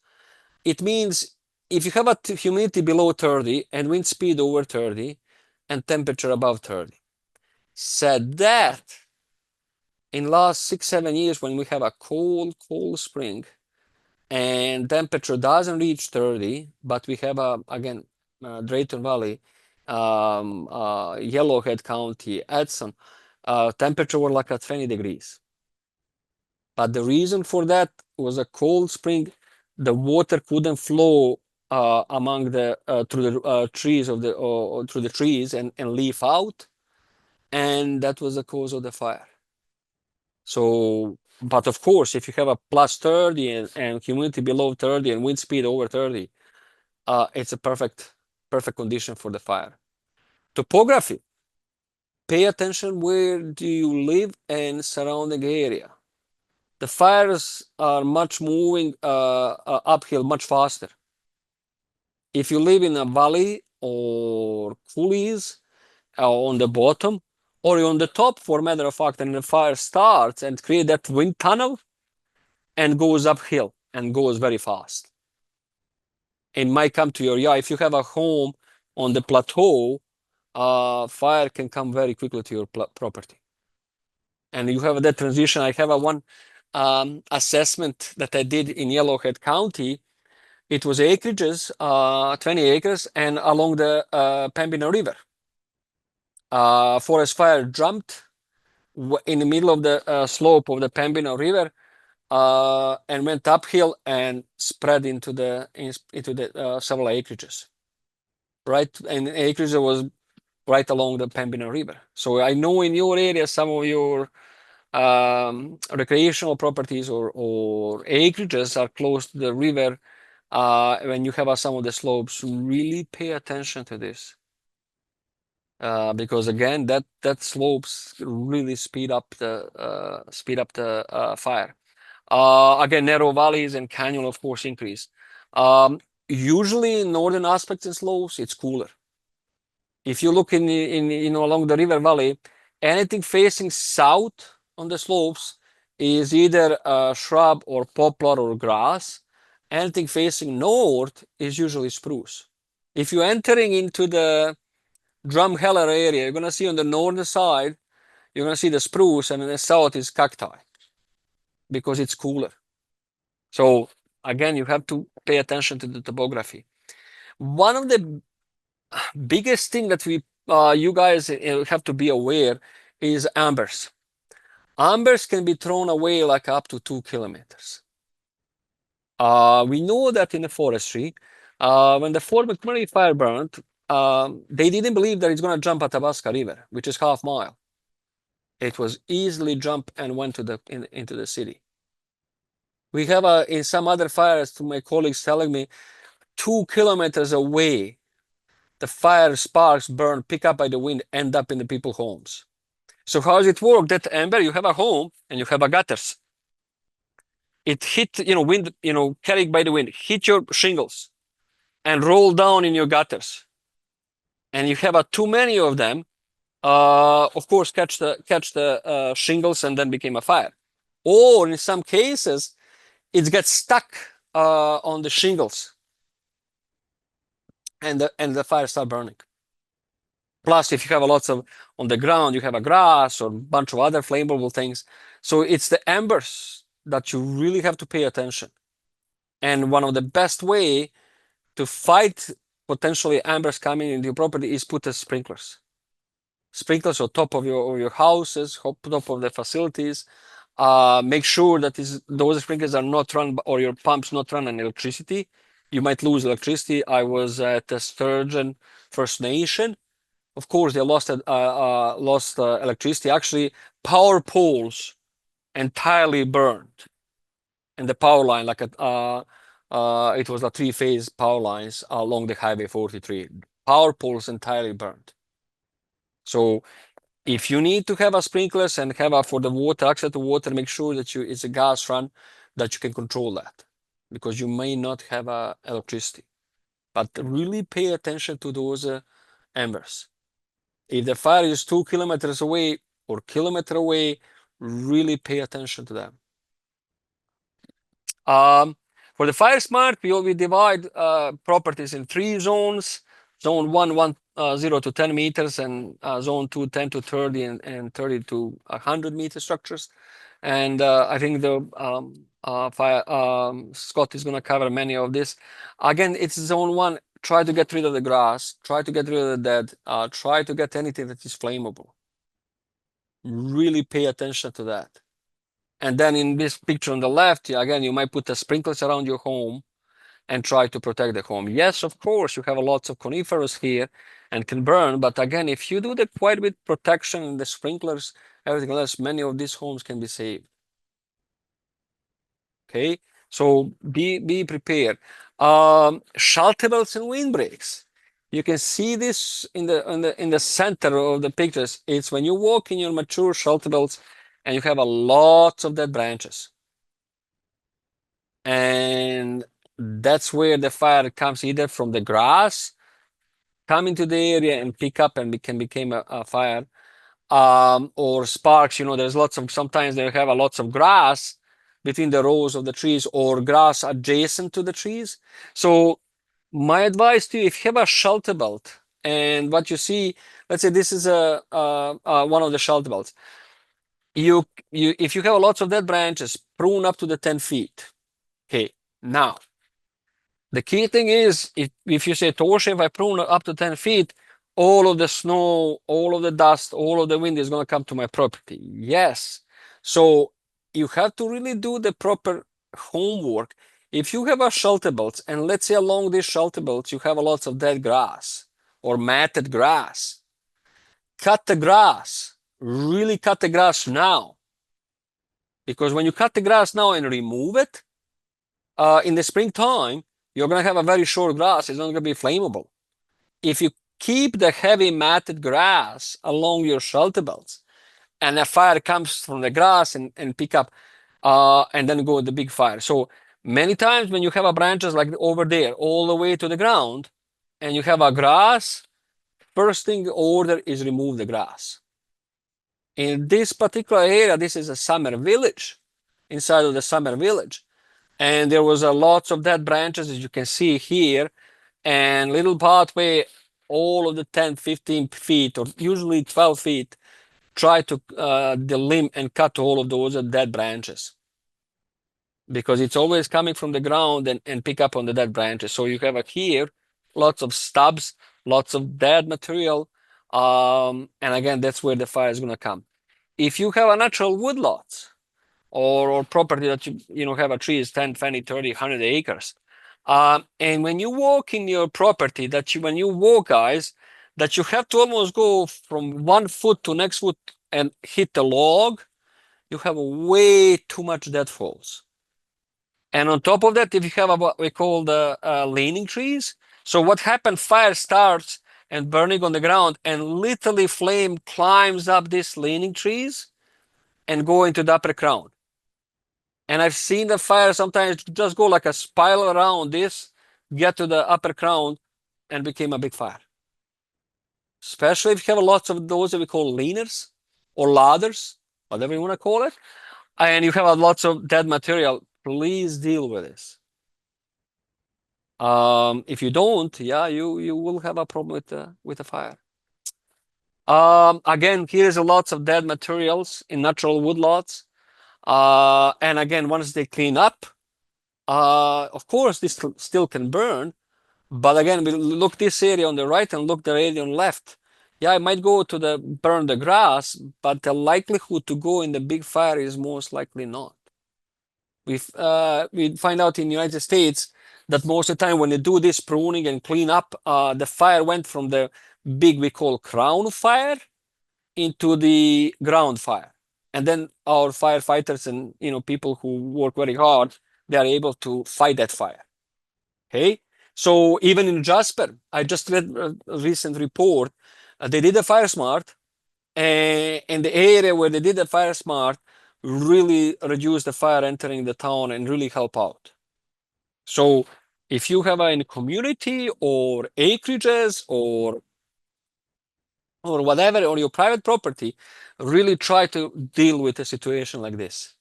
It means if you have a humidity below 30 and wind speed over 30 and temperature above 30. Said that in last 6-7 years, when we have a cold spring and temperature doesn't reach 30, but we have again Drayton Valley, Yellowhead County, Edson, temperature were like at 20 degrees. But the reason for that was a cold spring. The water couldn't flow among through the trees through the trees and leaf out, and that was the cause of the fire. So, but of course, if you have a plus 30 and humidity below 30 and wind speed over 30, it's a perfect condition for the fire. Topography. Pay attention where do you live and surrounding area. The fires are much moving uphill much faster. If you live in a valley or coulees on the bottom, or on the top, for matter of fact, and the fire starts and create that wind tunnel and goes uphill and goes very fast. It might come to your yard. If you have a home on the plateau, fire can come very quickly to your property. And you have that transition. I have one assessment that I did in Yellowhead County. It was acreages, 20 acres, and along the Pembina River. Forest fire jumped in the middle of the slope of the Pembina River and went uphill and spread into the several acreages. Right, and acreage was right along the Pembina River. So I know in your area some of your recreational properties or acreages are close to the river. When you have some of the slopes, really pay attention to this. Because again, that slopes really speed up the fire. Again, narrow valleys and canyon, of course, increase. Usually in northern aspects and slopes, it's cooler. If you look along the river valley, anything facing south on the slopes is either a shrub or poplar or grass. Anything facing north is usually spruce. If you're entering into the Drumheller area, you're going to see on the northern side, you're going to see the spruce, and in the south is cacti because it's cooler. So again, you have to pay attention to the topography. One of the biggest thing that you guys have to be aware is ambers. Ambers can be thrown away like up to 2 kilometers. We know that in the forestry, when the Fort McMurray fire burned, they didn't believe that it's going to jump at Athabasca River, which is half mile. It was easily jump and went to into the city. We have in some other fires, to my colleagues telling me, 2 kilometers away, the fire sparks burn, pick up by the wind, end up in the people's homes. So how does it work? That ember, you have a home and you have a gutters. It hit, wind, carried by the wind, hit your shingles and roll down in your gutters. And you have too many of them, of course, catch the shingles and then became a fire. Or in some cases, it gets stuck on the shingles and the fire start burning. Plus, if you have lots of on the ground, you have a grass or a bunch of other flammable things. So it's the embers that you really have to pay attention. And one of the best way to fight potentially embers coming into your property is put the sprinklers. Sprinklers on top of your houses, top of the facilities. Make sure that those sprinklers are not run, or your pumps not run on electricity. You might lose electricity. I was at the Sturgeon First Nation. Of course, they lost electricity. Actually, power poles entirely burned, and the power line, like it was a 3-phase power lines along the Highway 43. Power poles entirely burned. So if you need to have a sprinklers and have for the water, access to water, make sure that it's a gas run, that you can control that, because you may not have electricity. But really pay attention to those embers. If the fire is 2 kilometers away or kilometer away, really pay attention to them. For the FireSmart, we divide properties in 3 zones. Zone 1, 0 to 10 meters, and zone 2, 10 to 30, and 30 to 100 meter structures. And I think Scott is going to cover many of this. Again, it's zone 1. Try to get rid of the grass. Try to get rid of the dead. Try to get anything that is flammable. Really pay attention to that. And then in this picture on the left, again, you might put the sprinklers around your home and try to protect the home. Yes, of course, you have lots of conifers here and can burn. But again, if you do the quite a bit protection and the sprinklers, everything else, many of these homes can be saved. Okay, so be prepared. Shelter belts and windbreaks. You can see this in the center of the pictures. It's when you walk in your mature shelter belts and you have a lot of dead branches. And that's where the fire comes, either from the grass, come into the area and pick up and can become a fire, or sparks. There's sometimes they have lots of grass between the rows of the trees, or grass adjacent to the trees. So my advice to you, if you have a shelter belt and what you see, let's say this is one of the shelter belts. If you have lots of dead branches, prune up to the 10 feet. Okay, now the key thing is, if you say, Toso, if I prune up to 10 feet, all of the snow, all of the dust, all of the wind is going to come to my property. Yes. So you have to really do the proper homework. If you have a shelter belt, and let's say along these shelter belts, you have lots of dead grass or matted grass, cut the grass. Really cut the grass now. Because when you cut the grass now and remove it, in the springtime, you're going to have a very short grass. It's not going to be flammable. If you keep the heavy matted grass along your shelter belts, and a fire comes from the grass and pick up, and then go with the big fire. So many times when you have branches like over there, all the way to the ground, and you have a grass, first thing order is remove the grass. In this particular area, this is a summer village, inside of the summer village. And there was a lots of dead branches, as you can see here, and little pathway, all of the 10, 15 feet, or usually 12 feet, try to limb and cut all of those dead branches. Because it's always coming from the ground and pick up on the dead branches. So you have here lots of stubs, lots of dead material. And again, that's where the fire is going to come. If you have a natural woodlot or property that you have a trees 10, 20, 30, 100 acres. And when you walk in your property, when you walk, guys, that you have to almost go from 1 foot to next foot and hit the log, you have way too much deadfalls. And on top of that, if you have what we call the leaning trees, so what happens, fire starts and burning on the ground, and literally flame climbs up these leaning trees and go into the upper crown. And I've seen the fire sometimes just go like a spiral around this, get to the upper crown, and became a big fire. Especially if you have lots of those that we call leaners or ladders, whatever you want to call it, and you have lots of dead material. Please deal with this. If you don't, yeah, you will have a problem with the fire. Again, here's lots of dead materials in natural woodlots. And again, once they clean up, of course, this still can burn. But again, we look this area on the right and look the area on the left. Yeah, it might go to burn the grass, but the likelihood to go in the big fire is most likely not. We find out in the United States that most of the time when they do this pruning and clean up, the fire went from the big, we call crown fire, into the ground fire. And then our firefighters and people who work very hard, they are able to fight that fire. Okay, so even in Jasper, I just read a recent report. They did a FireSmart, and the area where they did the FireSmart really reduce the fire entering the town and really help out. So if you have a community or acreages or whatever on your private property, really try to deal with a situation like this,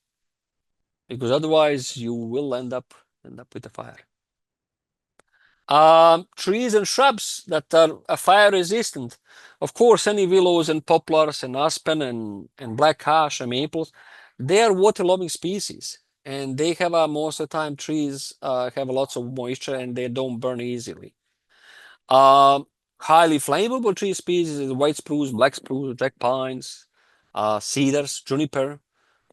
because otherwise you will end up with a fire. Trees and shrubs that are fire resistant. Of course, any willows and poplars and aspen and black ash and maples, they are water loving species, and they have most of the time trees have lots of moisture and they don't burn easily. Highly flammable tree species is white spruce, black spruce, jack pines, cedars, juniper,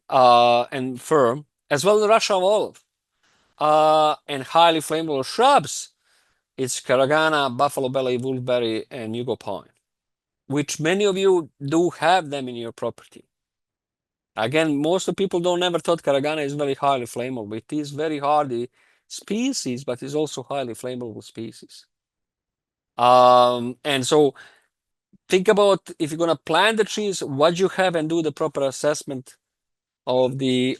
and fir, as well as Russian olive. And highly flammable shrubs, it's caragana, buffalo belly, wolfberry, and yugo pine, which many of you do have them in your property. Again, most of people don't ever thought caragana is very highly flammable. It is very hardy species, but it's also highly flammable species. And so think about, if you're gonna plant the trees, what you have, and do the proper assessment of the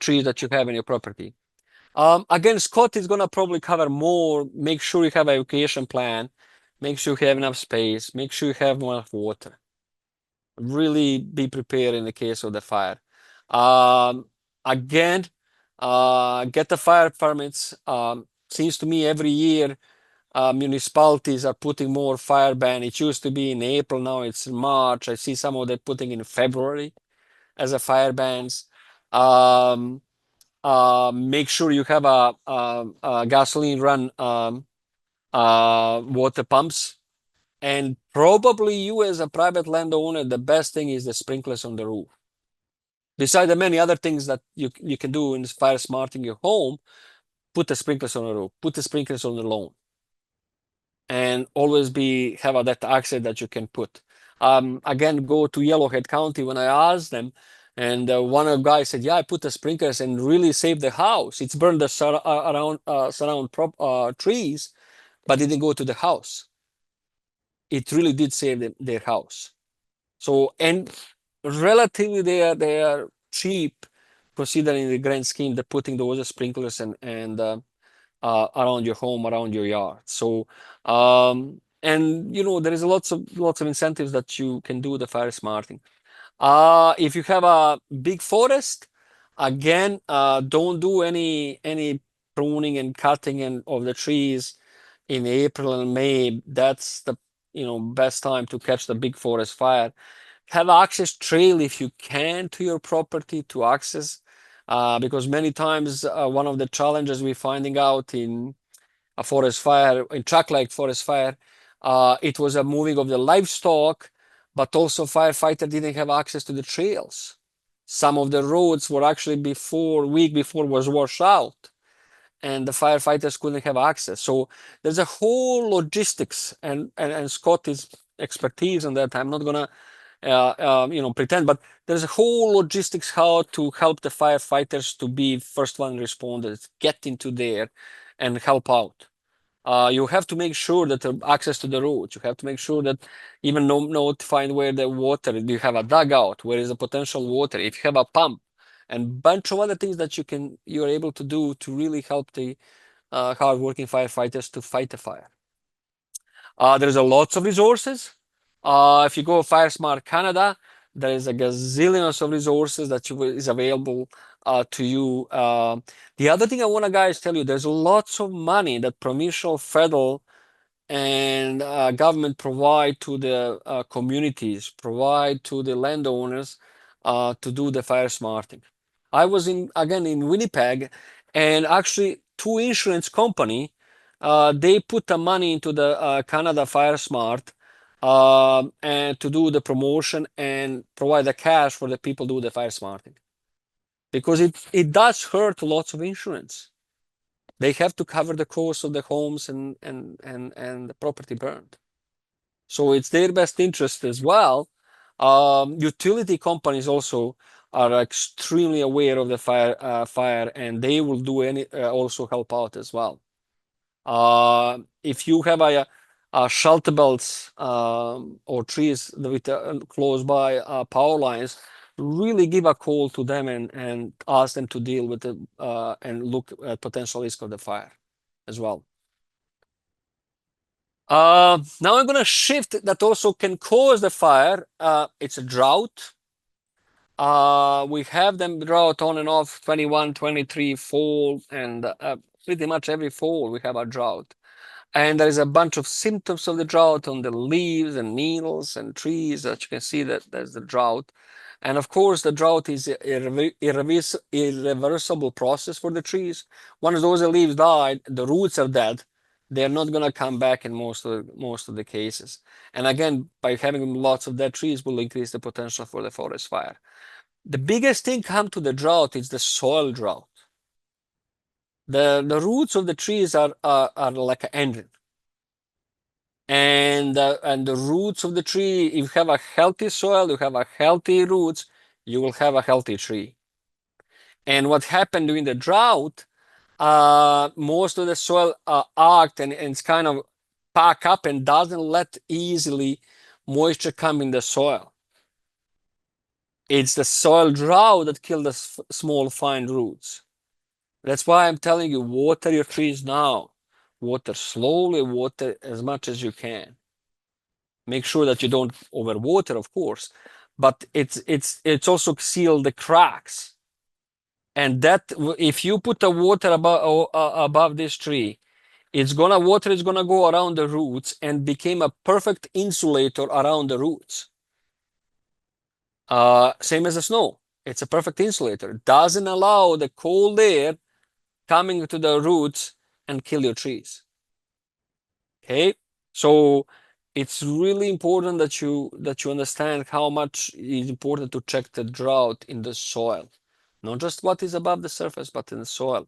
trees that you have in your property. Again, Scott is gonna probably cover more. Make sure you have an evacuation plan. Make sure you have enough space. Make sure you have enough water. Really be prepared in the case of the fire. Again, get the fire permits. Seems to me every year municipalities are putting more fire ban. It used to be in April, now it's in March. I see some of them putting in February as a fire bans. Make sure you have a gasoline run water pumps. And probably you as a private landowner, the best thing is the sprinklers on the roof. Besides the many other things that you can do in fire smarting your home, put the sprinklers on the roof, put the sprinklers on the lawn, and always have that access that you can put. Again, go to Yellowhead County when I asked them, and one of the guys said, yeah, I put the sprinklers and really saved the house. It's burned the surround trees, but it didn't go to the house. It really did save their house. So, and relatively they are cheap considering the grand scheme, they're putting those sprinklers and around your home, around your yard. So And there is lots of incentives that you can do the fire smarting. If you have a big forest, again, don't do any pruning and cutting of the trees in April and May. That's the best time to catch the big forest fire. Have access trail if you can to your property to access, because many times one of the challenges we're finding out in a forest fire, in track-like forest fire, it was a moving of the livestock, but also firefighter didn't have access to the trails. Some of the roads were actually week before was washed out, and the firefighters couldn't have access. So there's a whole logistics, and Scott expertise on that. I'm not gonna pretend, but there's a whole logistics how to help the firefighters to be first one responders, get into there and help out. You have to make sure that access to the roads. You have to make sure that even notifying where the water, you have a dugout, where is the potential water, if you have a pump, and bunch of other things that you're able to do to really help the hardworking firefighters to fight the fire. There's a lots of resources. If you go FireSmart Canada, there is a gazillions of resources that is available to you. The other thing I want to guys tell you, there's lots of money that provincial, federal, and government provide to the communities, provide to the landowners to do the fire smarting. I was in Winnipeg, and actually two insurance company, they put the money into the Canada Fire Smart and to do the promotion and provide the cash for the people do the fire smarting, because it does hurt lots of insurance. They have to cover the cost of the homes and the property burned. So it's their best interest as well. Utility companies also are extremely aware of the fire, and they will do also help out as well. If you have a shelter belts or trees with close by power lines, really give a call to them and ask them to deal with it and look at potential risk of the fire as well. Now I'm going to shift that also can cause the fire. It's a drought. We have them drought on and off 21, 23 fall, and pretty much every fall we have a drought. And there is a bunch of symptoms of the drought on the leaves and needles and trees that you can see that there's the drought. And of course, the drought is an irreversible process for the trees. Once those leaves died, the roots are dead. They're not going to come back in most of the cases. And again, by having lots of dead trees will increase the potential for the forest fire. The biggest thing come to the drought is the soil drought. The roots of the trees are like an engine. And the roots of the tree, if you have a healthy soil, you have a healthy roots, you will have a healthy tree. And what happened during the drought, most of the soil act and it's kind of pack up and doesn't let easily moisture come in the soil. It's the soil drought that killed the small fine roots. That's why I'm telling you, water your trees now. Water slowly, water as much as you can. Make sure that you don't overwater, of course, but it's also seal the cracks. And that if you put the water above this tree, water is gonna go around the roots and became a perfect insulator around the roots. Same as the snow. It's a perfect insulator. Doesn't allow the cold air coming to the roots and kill your trees. Okay, so it's really important that you understand how much it's important to check the drought in the soil, not just what is above the surface, but in the soil.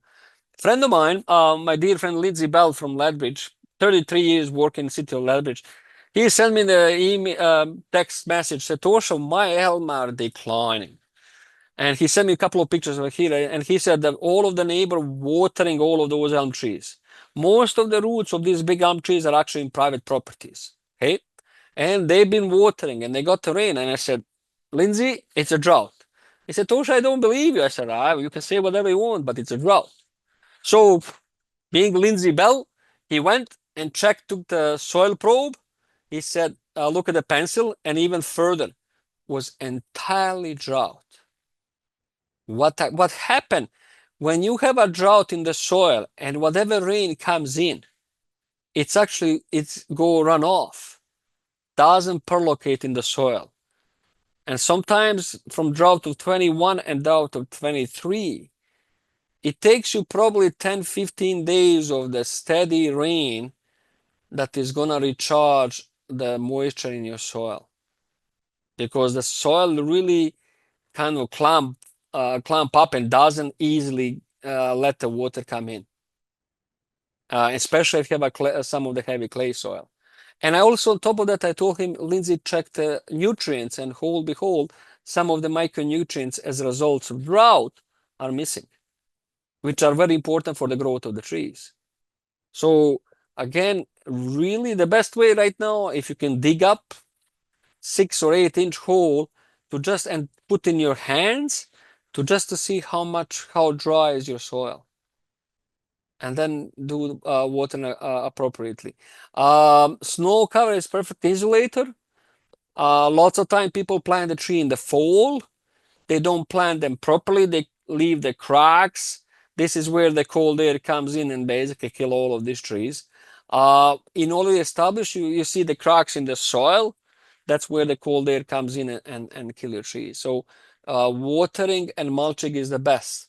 Friend of mine, my dear friend Lindsay Bell from Lethbridge, 33 years working in the city of Lethbridge, he sent me the email, text message, said, Toso, my elm are declining. And he sent me a couple of pictures over here, and he said that all of the neighbor watering all of those elm trees. Most of the roots of these big elm trees are actually in private properties, okay? And they've been watering, and they got the rain. And I said, Lindsay, it's a drought. He said, Toso, I don't believe you. I said, you can say whatever you want, but it's a drought. So being Lindsay Bell, he went and took the soil probe. He said, look at the pencil, and even further, was entirely drought. What happened when you have a drought in the soil and whatever rain comes in, it's go run off, doesn't perlocate in the soil. And sometimes from drought of 21 and drought of 23, it takes you probably 10, 15 days of the steady rain that is going to recharge the moisture in your soil, because the soil really kind of clamp up and doesn't easily let the water come in, especially if you have some of the heavy clay soil. And I also, on top of that, I told him, Lindsay, check the nutrients, and behold, some of the micronutrients as a result of drought are missing, which are very important for the growth of the trees. So again, really the best way right now, if you can dig up 6 or 8 inch hole and put in your hands to see how dry is your soil, and then do watering appropriately. Snow cover is perfect insulator. Lots of time people plant the tree in the fall. They don't plant them properly. They leave the cracks. This is where the cold air comes in and basically kill all of these trees. In order to establish, you see the cracks in the soil. That's where the cold air comes in and kill your trees. So watering and mulching is the best.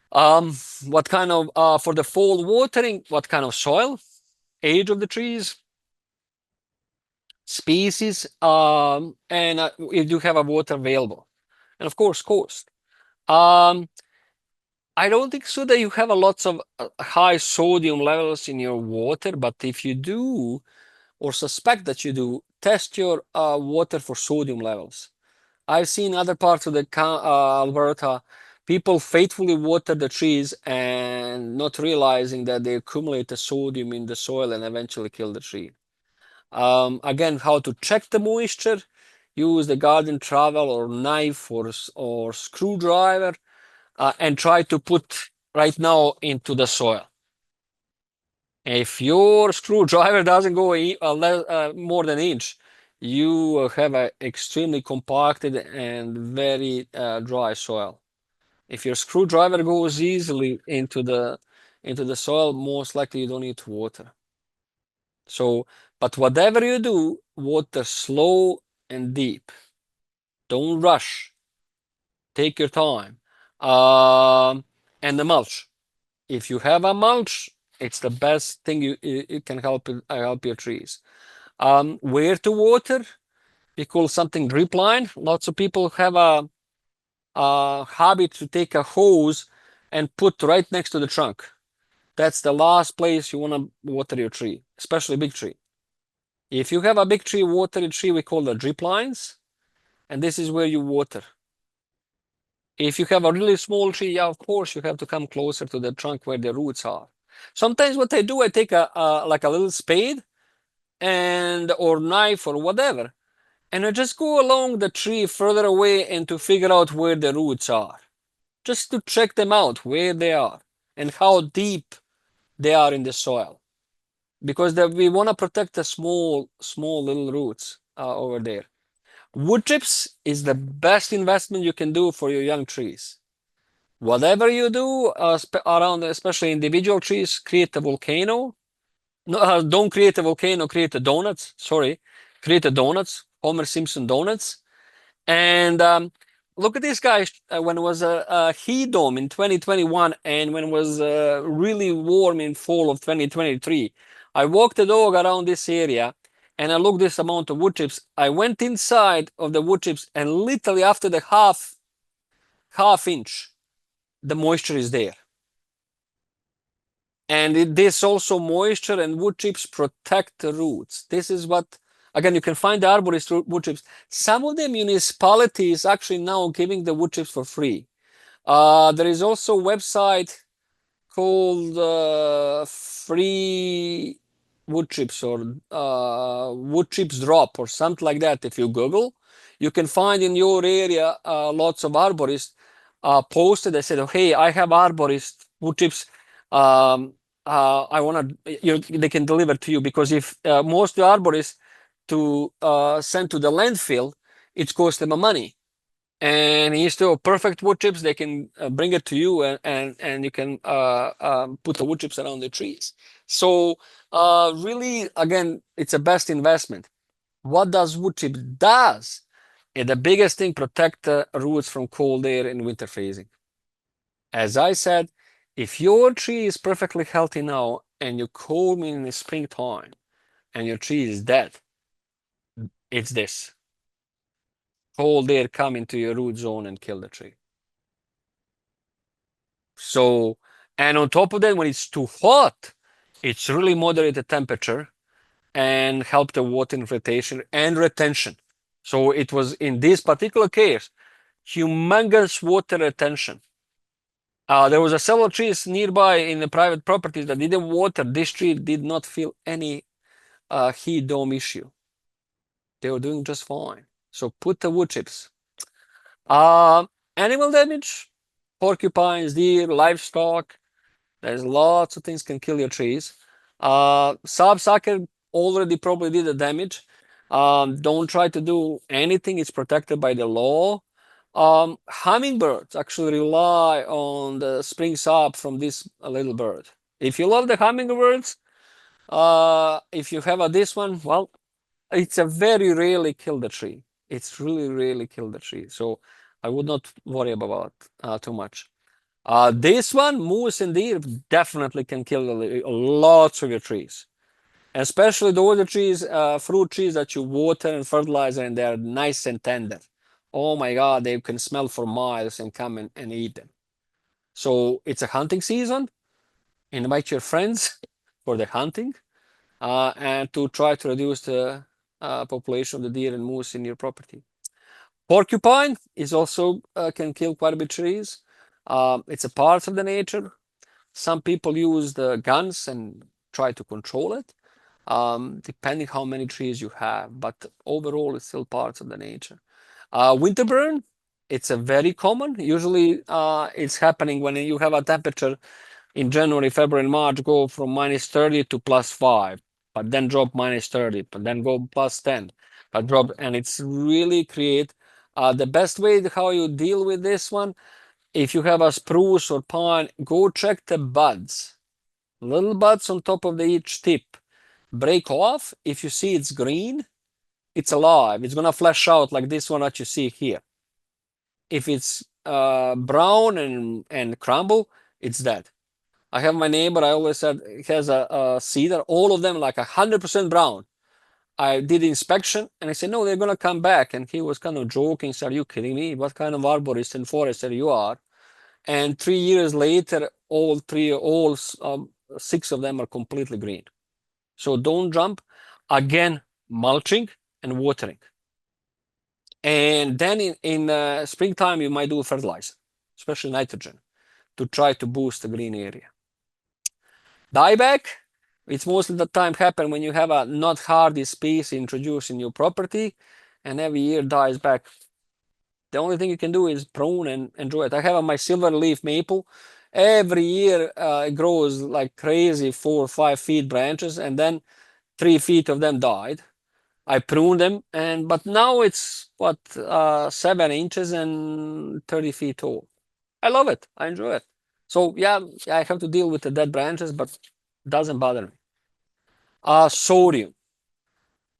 What kind of, for the fall watering, what kind of soil, age of the trees, species, and if you have a water available, and of course cost. I don't think so that you have a lots of high sodium levels in your water, but if you do, or suspect that you do, test your water for sodium levels. I've seen other parts of the Alberta, people faithfully water the trees and not realizing that they accumulate the sodium in the soil and eventually kill the tree. Again, how to check the moisture: use the garden trowel or knife or screwdriver, and try to put right now into the soil. If your screwdriver doesn't go more than an inch, you have an extremely compacted and very dry soil. If your screwdriver goes easily into the soil, most likely you don't need to water. So, but whatever you do, water slow and deep. Don't rush. Take your time. And the mulch. If you have a mulch, it's the best thing it can help your trees. Where to water? We call something drip line. Lots of people have a habit to take a hose and put right next to the trunk. That's the last place you want to water your tree, especially big tree. If you have a big tree, water tree, we call the drip lines, and this is where you water. If you have a really small tree, yeah, of course you have to come closer to the trunk where the roots are. Sometimes what I do, I take like a little spade or knife or whatever, and I just go along the tree further away and to figure out where the roots are, just to check them out, where they are and how deep they are in the soil, because we want to protect the small little roots over there. Wood chips is the best investment you can do for your young trees. Whatever you do around, especially individual trees, create a volcano. No, don't create a volcano, create a donuts. Sorry, create a donuts, Homer Simpson donuts. And look at this guy, when it was a heat dome in 2021 and when it was really warm in fall of 2023, I walked the dog around this area and I looked this amount of wood chips. I went inside of the wood chips and literally after the half inch, the moisture is there. And this also moisture and wood chips protect the roots. This is what, again, you can find the arborist wood chips. Some of the municipalities actually now giving the wood chips for free. There is also a website called Free Wood Chips or Wood Chips Drop or something like that. If you Google, you can find in your area lots of arborists posted. They said, oh, hey, I have arborist wood chips. I want to, they can deliver to you, because if most arborists to send to the landfill, it costs them money. And instead of perfect wood chips, they can bring it to you, and you can put the wood chips around the trees. So really, again, it's a best investment. What does wood chip does? The biggest thing, protect the roots from cold air and winter freezing. As I said, if your tree is perfectly healthy now and you call me in the springtime and your tree is dead, it's this. Cold air come into your root zone and kill the tree. So, and on top of that, when it's too hot, it's really moderate the temperature and help the water infiltration and retention. So it was, in this particular case, humongous water retention. There was several trees nearby in the private properties that didn't water. This tree did not feel any heat dome issue. They were doing just fine. So put the wood chips. Animal damage, porcupines, deer, livestock. There's lots of things can kill your trees. Sapsucker already probably did the damage. Don't try to do anything. It's protected by the law. Hummingbirds actually rely on the spring sap from this little bird. If you love the hummingbirds, if you have this one, well, it's a very rarely kill the tree. It's really rarely kill the tree. So I would not worry about too much. This one, moose and deer, definitely can kill lots of your trees, especially the other trees, fruit trees that you water and fertilize, and they're nice and tender. Oh my God, they can smell for miles and come and eat them. So it's a hunting season. Invite your friends for the hunting, and to try to reduce the population of the deer and moose in your property. Porcupine is also can kill quite a bit of trees. It's a part of the nature. Some people use the guns and try to control it, depending how many trees you have. But overall, it's still parts of the nature. Winter burn, it's a very common. Usually, it's happening when you have a temperature in January, February, and March go from -30 to +5, but then drop -30, but then go +10, but drop, and it's really create the best way how you deal with this one. If you have a spruce or pine, go check the buds, little buds on top of each tip. Break off. If you see it's green, it's alive. It's gonna flash out like this one that you see here. If it's brown and crumble, it's dead. I have my neighbor, I always said, he has a cedar, all of them like 100% brown. I did inspection and I said, no, they're gonna come back. And he was kind of joking, said, are you kidding me? What kind of arborist and forester you are? And 3 years later, all 6 of them are completely green. So don't jump. Again, mulching and watering. And then in springtime, you might do fertilizer, especially nitrogen, to try to boost the green area. Dieback, it's most of the time happen when you have a not hardy species introduced in your property, and every year dies back. The only thing you can do is prune and enjoy it. I have my silver leaf maple. Every year it grows like crazy, 4 or 5 feet branches, and then 3 feet of them died. I pruned them, but now it's what 7 inches and 30 feet tall. I love it. I enjoy it. So yeah, I have to deal with the dead branches, but it doesn't bother me. Sodium.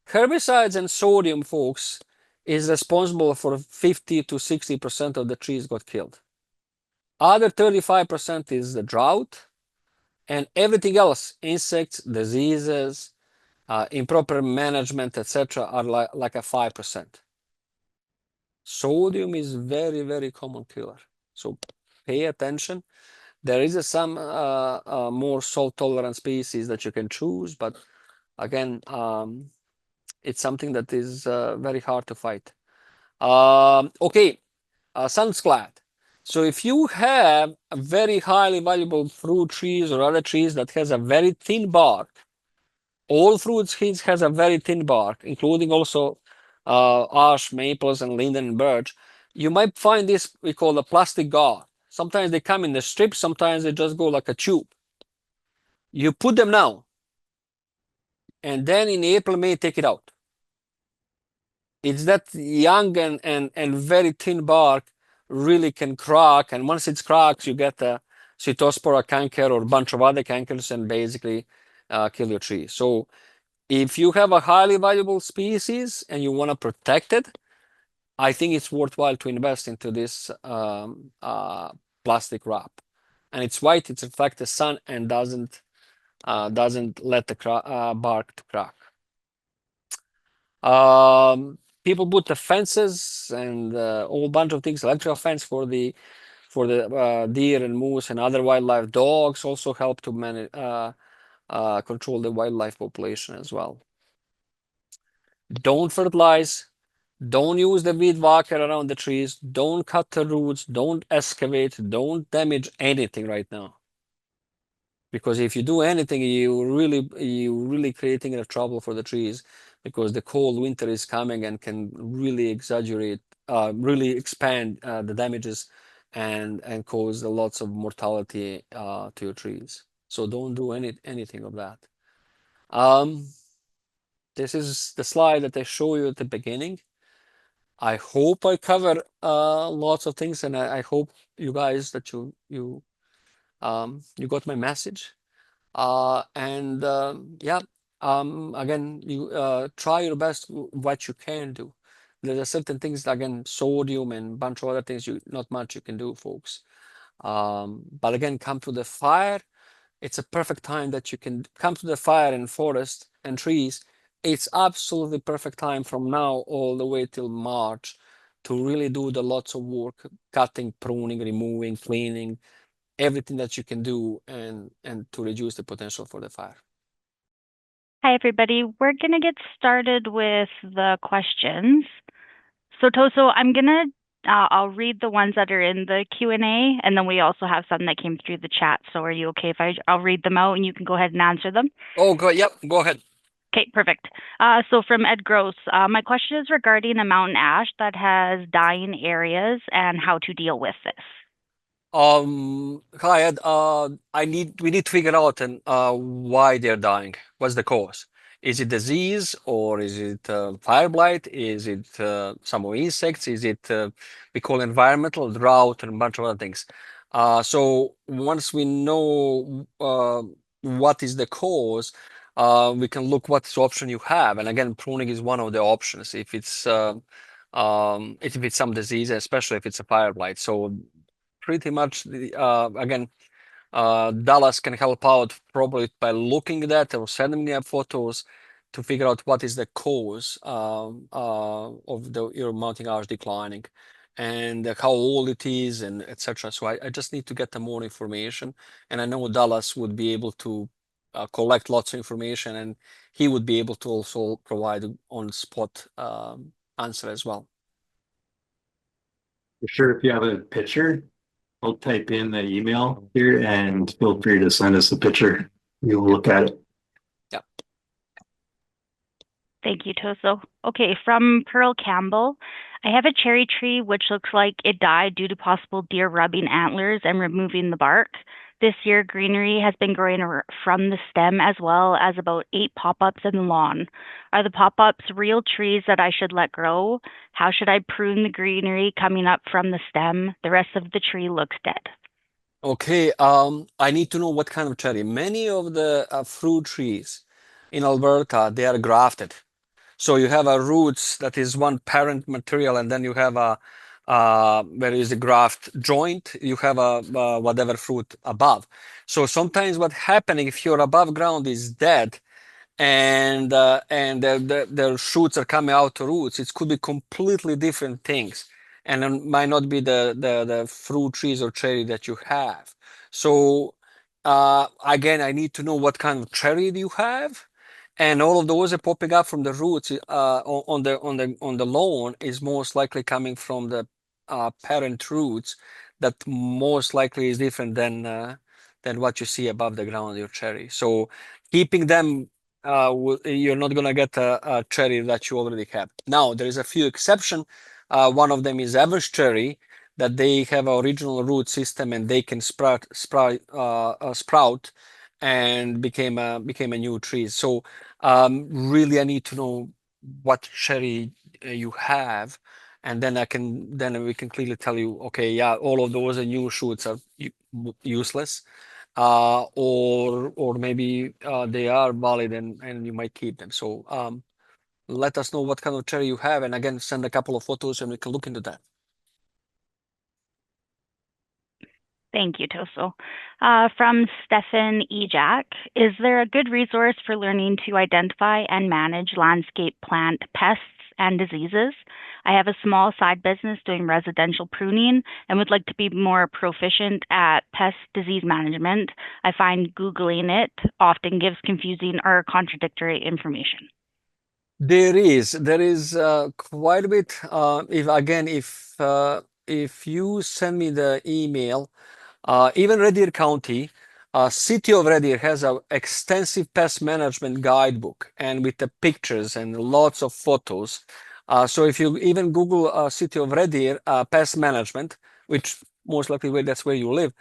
Herbicides and sodium, folks, is responsible for 50 to 60% of the trees got killed. Other 35% is the drought, and everything else, insects, diseases, improper management, etc., are like a 5%. Sodium is very, very common killer. So pay attention. There is some more salt tolerant species that you can choose, but again, it's something that is very hard to fight. Okay, sunsclad. So if you have a very highly valuable fruit trees or other trees that has a very thin bark, all fruit trees has a very thin bark, including also ash, maples, and linden and birch. You might find this we call a plastic guard. Sometimes they come in the strips, sometimes they just go like a tube. You put them now, and then in April, May, take it out. It's that young and very thin bark really can crack, and once it cracks, you get a Cytospora canker or a bunch of other cankers and basically kill your tree. So if you have a highly valuable species and you want to protect it, I think it's worthwhile to invest into this plastic wrap. And it's white, it reflects the sun and doesn't let the bark to crack. People put the fences and a whole bunch of things, electrical fence for the deer and moose and other wildlife. Dogs also help to manage control the wildlife population as well. Don't fertilize. Don't use the weed whacker around the trees. Don't cut the roots. Don't excavate. Don't damage anything right now. Because if you do anything, you really creating a trouble for the trees, because the cold winter is coming and can really exaggerate, really expand the damages and cause lots of mortality to your trees. So don't do anything of that. This is the slide that I show you at the beginning. I hope I cover lots of things, and I hope you guys that you got my message. Yeah, again, you try your best what you can do. There are certain things, again, sodium and a bunch of other things, not much you can do, folks. But again, come to the fire. It's a perfect time that you can come to the fire in forest and trees. It's absolutely perfect time from now all the way till March to really do the lots of work, cutting, pruning, removing, cleaning, everything that you can do and to reduce the potential for the fire. Hi, everybody. We're going to get started with the questions. So Toso, I'll read the ones that are in the Q&A, and then we also have some that came through the chat. So are you okay if I'll read them out and you can go ahead and answer them? Oh, yep, go ahead. Okay, perfect. So from Ed Gross, my question is regarding a mountain ash that has dying areas and how to deal with this. Hi Ed, we need to figure out why they're dying. What's the cause? Is it disease, or is it fire blight? Is it some insects? Is it we call environmental drought and a bunch of other things? So once we know what is the cause, we can look what option you have. And again, pruning is one of the options if it's some disease, especially if it's a fire blight. So pretty much, again, Dallas can help out probably by looking at that or sending me photos to figure out what is the cause of your mountain ash declining and how old it is and etc. So I just need to get more information, and I know Dallas would be able to collect lots of information, and he would be able to also provide on spot answer as well. For sure, if you have a picture, I'll type in the email here and feel free to send us a picture. We will look at it. Yeah. Thank you, Toso. Okay, from Pearl Campbell, I have a cherry tree which looks like it died due to possible deer rubbing antlers and removing the bark. This year, greenery has been growing from the stem, as well as about 8 pop-ups in the lawn. Are the pop-ups real trees that I should let grow? How should I prune the greenery coming up from the stem? The rest of the tree looks dead. Okay, I need to know what kind of cherry. Many of the fruit trees in Alberta, they are grafted. So you have a roots that is one parent material, and then you have a where is the graft joint, you have a whatever fruit above. So sometimes what happening if your above ground is dead and the shoots are coming out to roots, it could be completely different things, and it might not be the fruit trees or cherry that you have. So again, I need to know what kind of cherry do you have. And all of those are popping up from the roots on the lawn is most likely coming from the parent roots that most likely is different than what you see above the ground of your cherry. So keeping them, you're not gonna get a cherry that you already have. Now there is a few exceptions. One of them is average cherry, that they have an original root system and they can sprout and became a new tree. So really, I need to know what cherry you have, and then we can clearly tell you, okay, yeah, all of those new shoots are useless, or maybe they are valid and you might keep them. So let us know what kind of cherry you have, and again, send a couple of photos and we can look into that. Thank you, Toso. From Stefan Ejak, is there a good resource for learning to identify and manage landscape plant pests and diseases? I have a small side business doing residential pruning and would like to be more proficient at pest disease management. I find Googling it often gives confusing or contradictory information. There is quite a bit. If you send me the email, even Red Deer County, City of Red Deer has an extensive pest management guidebook, and with the pictures and lots of photos. So if you even Google City of Red Deer pest management, which most likely that's where you live,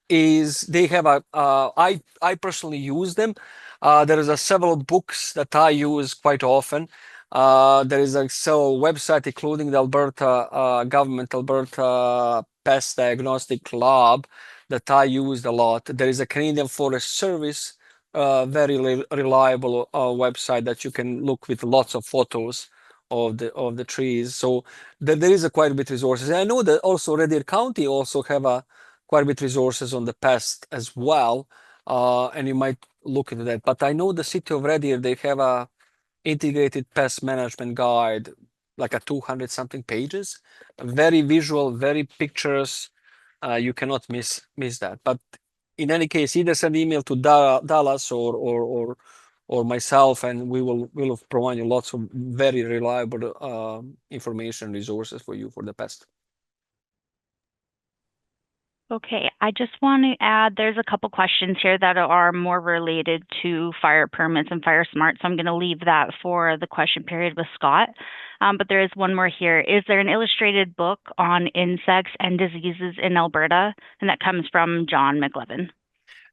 they have I personally use them. There is several books that I use quite often. There is a several website, including the Alberta government, Alberta Pest Diagnostic Lab, that I used a lot. There is a Canadian Forest Service, very reliable website that you can look with lots of photos of the trees. So there is quite a bit of resources. And I know that also Red Deer County also have quite a bit of resources on the pest as well, and you might look into that. But I know the City of Red Deer, they have a integrated pest management guide, like a 200 something pages, very visual, very pictures. You cannot miss that. But in any case, either send email to Dallas or myself, and we'll provide you lots of very reliable information resources for you for the pest. Okay, I just want to add, there's a couple questions here that are more related to fire permits and FireSmart, so I'm going to leave that for the question period with Scott. But there is one more here. Is there an illustrated book on insects and diseases in Alberta? And that comes from John McLevin.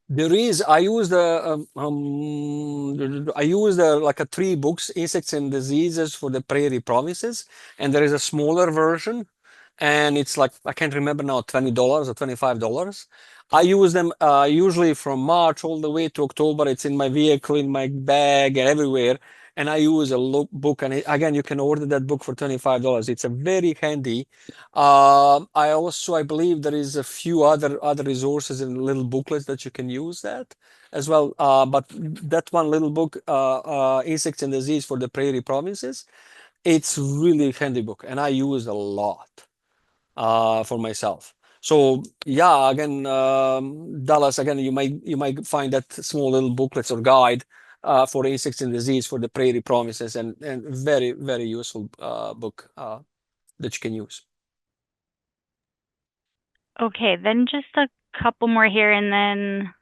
There is. I use like 3 books, Insects and Diseases for the Prairie Provinces, and there is a smaller version, and it's like, I can't remember now, $20 or $25. I use them usually from March all the way to October. It's in my vehicle, in my bag, and everywhere. And I use a book, and again, you can order that book for $25. It's a very handy. I believe there is a few other resources and little booklets that you can use that as well. But that one little book, Insects and Disease for the Prairie Provinces, it's really handy book, and I use a lot for myself. So yeah, again, Dallas, again, you might find that small little booklets or guide for Insects and Disease for the Prairie Provinces, and very, very useful book that you can use. Okay, then just a couple more here, and then,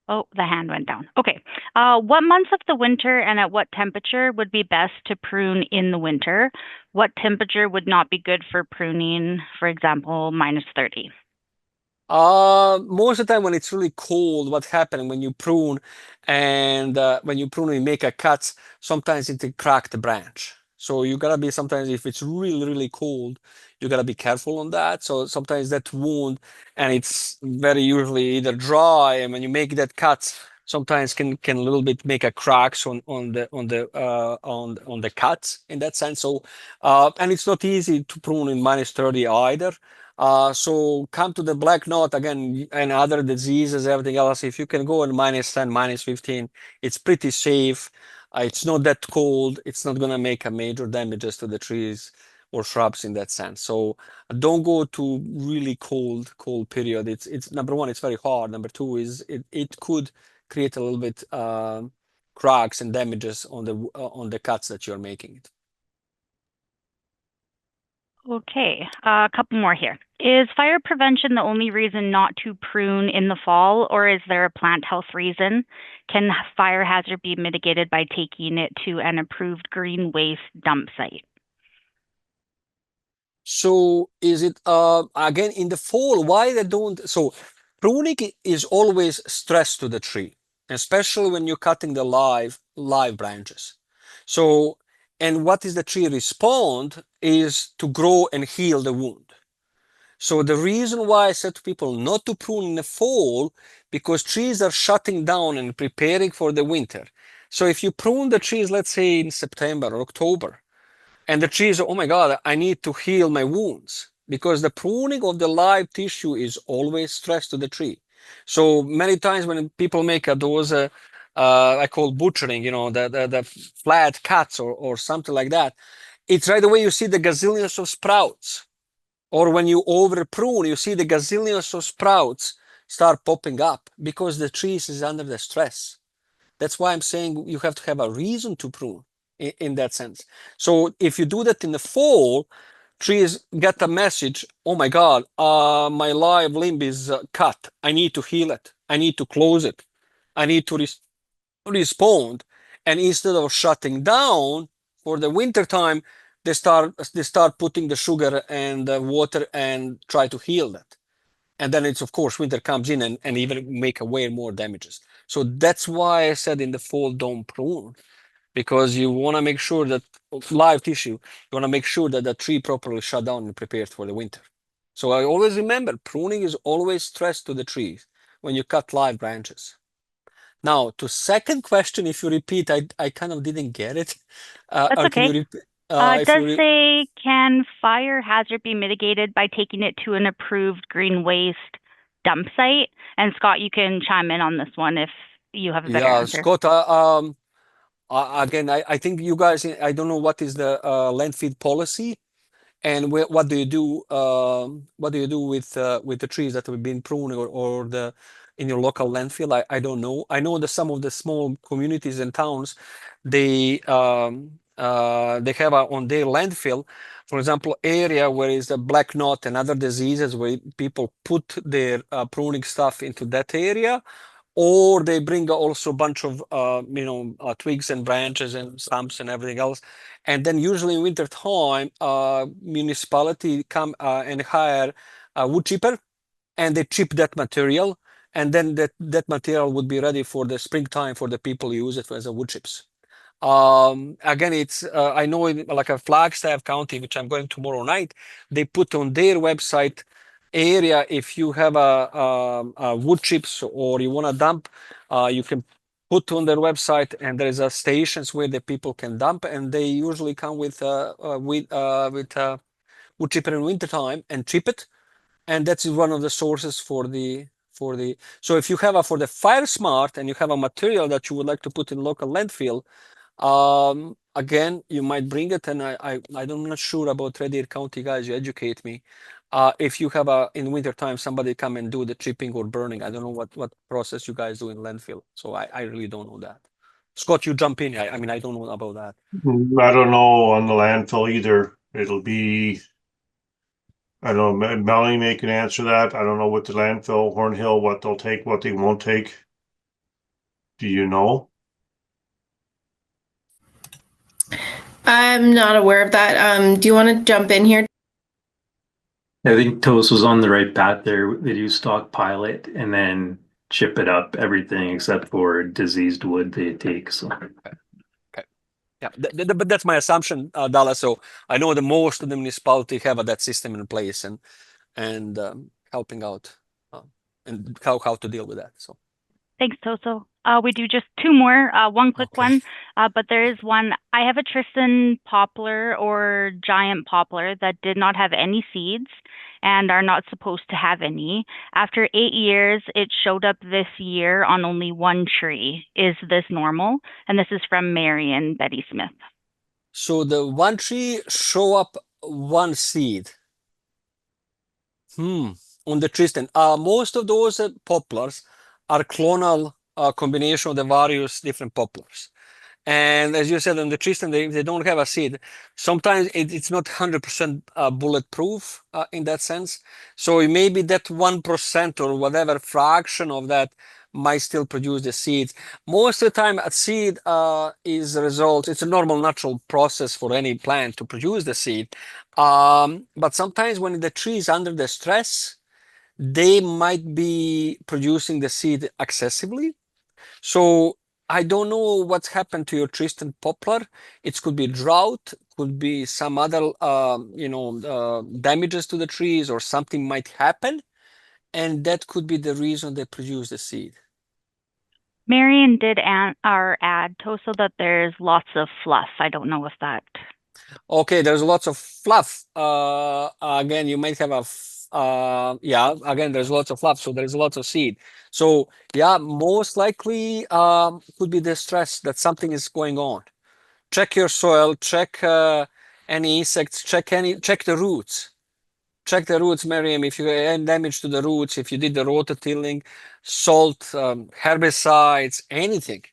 oh, the hand went down. Okay, what months of the winter and at what temperature would be best to prune in the winter? What temperature would not be good for pruning, for example, -30? Most of the time when it's really cold, what happens when you prune and you make a cut, sometimes it can crack the branch. So you gotta be, sometimes if it's really, really cold, you gotta be careful on that. So sometimes that wound, and it's very usually either dry, and when you make that cut, sometimes can a little bit make a cracks on the cut in that sense. So and it's not easy to prune in -30 either. So come to the black knot again, and other diseases, everything else. If you can go in -10, -15, it's pretty safe. It's not that cold. It's not gonna make a major damages to the trees or shrubs in that sense. So don't go to really cold period. It's number one, it's very hard. Number two is it could create a little bit cracks and damages on the cuts that you're making. Okay, a couple more here. Is fire prevention the only reason not to prune in the fall, or is there a plant health reason? Can fire hazard be mitigated by taking it to an approved green waste dump site? So is it again in the fall? Why they don't? So Pruning is always stress to the tree, especially when you're cutting the live branches. So, and what is the tree respond is to grow and heal the wound. So the reason why I said to people not to prune in the fall, because trees are shutting down and preparing for the winter. So if you prune the trees, let's say in September or October, and the trees, oh my God, I need to heal my wounds, because the pruning of the live tissue is always stress to the tree. So many times when people make those, I call butchering, the flat cuts or something like that, it's right away you see the gazillions of sprouts. Or when you over prune, you see the gazillions of sprouts start popping up because the tree is under the stress. That's why I'm saying you have to have a reason to prune in that sense. So if you do that in the fall, trees get a message, oh my God, my live limb is cut. I need to heal it. I need to close it. I need to respond. And instead of shutting down for the winter time, they start putting the sugar and the water and try to heal that. And then it's, of course, winter comes in and even make way more damages. So that's why I said in the fall, don't prune, because you want to make sure that live tissue, you want to make sure that the tree properly shut down and prepared for the winter. So I always remember pruning is always stress to the trees when you cut live branches. Now, to second question, if you repeat, I kind of didn't get it. That's Can you okay. repeat? It does say, can fire hazard be mitigated by taking it to an approved green waste dump site? And Scott, you can chime in on this one if you have a better answer. Scott, again, I think you guys, I don't know what is the landfill policy, and what do you do? What do you do with the trees that have been pruned or the in your local landfill? I don't know. I know that some of the small communities and towns, they have on their landfill, for example, area where is the black knot and other diseases, where people put their pruning stuff into that area, or they bring also a bunch of twigs and branches and stumps and everything else. And then usually in winter time, municipality come and hire a wood chipper, and they chip that material, and then that material would be ready for the springtime for the people who use it as a wood chips. Again, it's I know like a Flagstaff County, which I'm going tomorrow night, they put on their website area, if you have a wood chips or you want to dump, you can put on their website, and there is a stations where the people can dump, and they usually come with wood chipper in winter time and chip it, and that's one of the sources for the so if you have for the FireSmart and you have a material that you would like to put in local landfill, again, you might bring it, and I'm not sure about Red Deer County, guys, you educate me. If you have in winter time somebody come and do the chipping or burning, I don't know what process you guys do in landfill, so I really don't know that. Scott, you jump in. I mean, I don't know about that. I don't know on the landfill either. It'll be, I don't know, Melanie may can answer that. I don't know what the landfill, Hornhill, what they'll take, what they won't take. Do you know? I'm not aware of that. Do you want to jump in here? I think Toast was on the right path there. They do stockpile it and then chip it up, everything except for diseased wood they take. So okay. Yeah, but that's my assumption, Dallas. So I know that most of the municipality have that system in place and helping out and how to deal with that. So Thanks, Toso. We do just two more, one quick one, but there is one. I have a Tristan poplar or giant poplar that did not have any seeds and are not supposed to have any. After 8 years, it showed up this year on only one tree. Is this normal? And this is from Mary and Betty Smith. So the one tree show up one seed. On the Tristan. Most of those poplars are clonal combination of the various different poplars. And as you said, on the Tristan, they don't have a seed. Sometimes it's not 100% bulletproof in that sense. So it may be that 1% or whatever fraction of that might still produce the seeds. Most of the time, a seed is a result. It's a normal, natural process for any plant to produce the seed. But sometimes when the tree is under the stress, they might be producing the seed excessively. So I don't know what's happened to your Tristan poplar. It could be drought, could be some other, damages to the trees, or something might happen, and that could be the reason they produce the seed. Marion did add Toso that there's lots of fluff. I don't know if that. Okay, there's lots of fluff. Again, you might have again, there's lots of fluff, so there's lots of seed. So yeah, most likely could be the stress that something is going on. Check your soil, check any insects, check the roots. Check the roots, Miriam, if you had damage to the roots, if you did the rototilling, salt, herbicides, anything,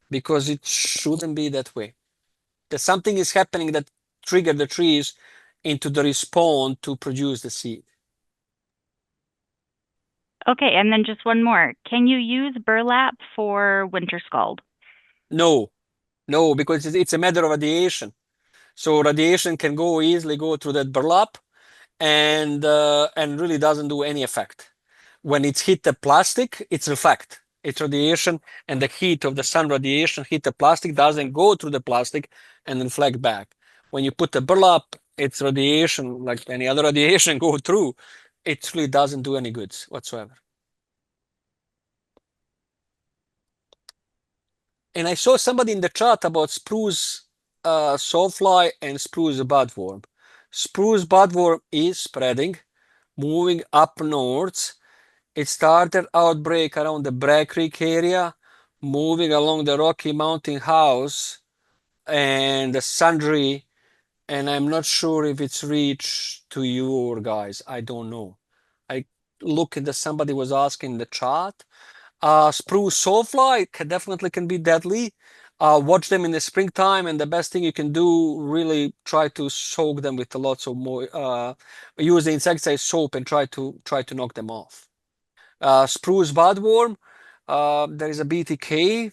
because it shouldn't be that way. That something is happening that triggered the trees into the response to produce the seed. Okay, and then just one more. Can you use burlap for winter scald? No, because it's a matter of radiation. So radiation can easily go through that burlap, and really doesn't do any effect. When it's hit the plastic, it's reflect. It's radiation, and the heat of the sun radiation hit the plastic, doesn't go through the plastic and reflect back. When you put the burlap, it's radiation, like any other radiation go through. It really doesn't do any good whatsoever. And I saw somebody in the chat about spruce sawfly and spruce budworm. Spruce budworm is spreading, moving up north. It started outbreak around the Bragg Creek area, moving along the Rocky Mountain House and the Sundry, and I'm not sure if it's reached to you guys. I don't know. I look at somebody was asking in the chat. Spruce sawfly definitely can be deadly. Watch them in the springtime, and the best thing you can do, really try to soak them with lots of more. Use the insecticide soap and try to knock them off. Spruce budworm, there is a BTK.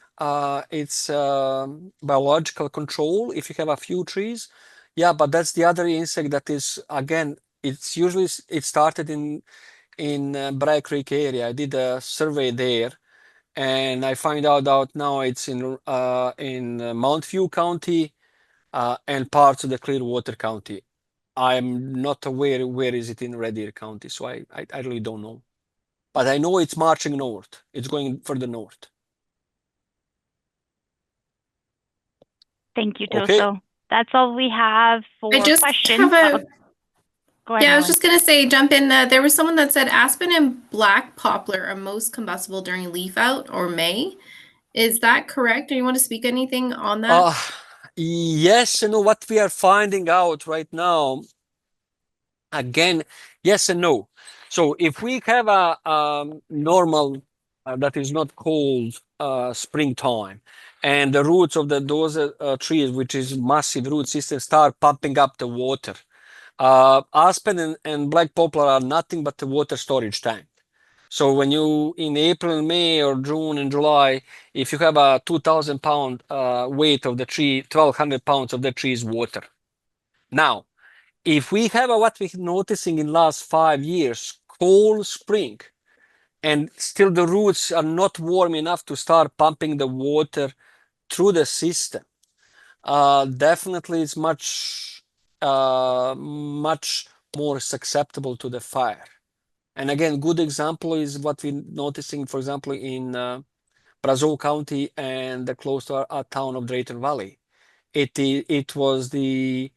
It's biological control if you have a few trees. Yeah, but that's the other insect that is, again, it's usually it started in Bragg Creek area. I did a survey there, and I find out now it's in Mount View County and parts of the Clearwater County. I'm not aware where is it in Red Deer County, so I really don't know. But I know it's marching north. It's going further north. Thank you, Toso. Okay. That's all we have for I just questions. have Go ahead, I was Molly. just going to say, jump in. There was someone that said aspen and black poplar are most combustible during leaf out or May. Is that correct? Do you want to speak anything on that? Yes, what we are finding out right now, again, yes and no. So if we have a normal that is not cold springtime, and the roots of those trees, which is massive root system, start pumping up the water. Aspen and black poplar are nothing but the water storage tank. So when you in April, May, or June and July, if you have a 2,000 pound weight of the tree, 1,200 pounds of the tree is water. Now, if we have what we're noticing in last 5 years, cold spring, and still the roots are not warm enough to start pumping the water through the system, definitely it's much more susceptible to the fire. And again, good example is what we're noticing, for example, in Brazos County and close to our town of Drayton Valley. It was the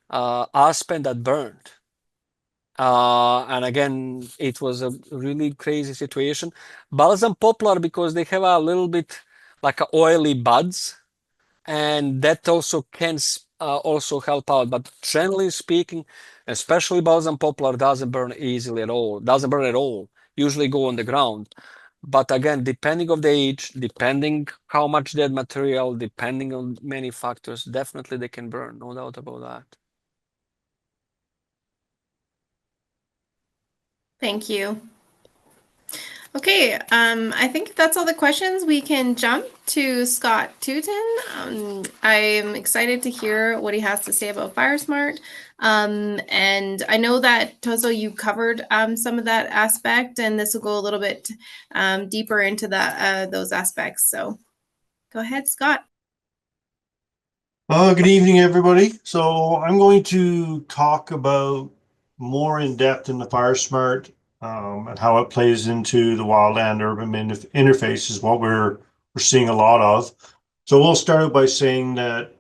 aspen that burned. And again, it was a really crazy situation. Balsam poplar, because they have a little bit like oily buds, and that also can also help out. But generally speaking, especially balsam poplar doesn't burn easily at all. Doesn't burn at all. Usually go on the ground. But again, depending on the age, depending how much dead material, depending on many factors, definitely they can burn. No doubt about that. Thank you. Okay, I think if that's all the questions, we can jump to Scott Tuton. I'm excited to hear what he has to say about FireSmart. And I know that, Toso, you covered some of that aspect, and this will go a little bit deeper into those aspects. So go ahead, Scott. Good evening, everybody. So I'm going to talk about more in depth in the FireSmart and how it plays into the wildland urban interface is what we're seeing a lot of. So we'll start out by saying that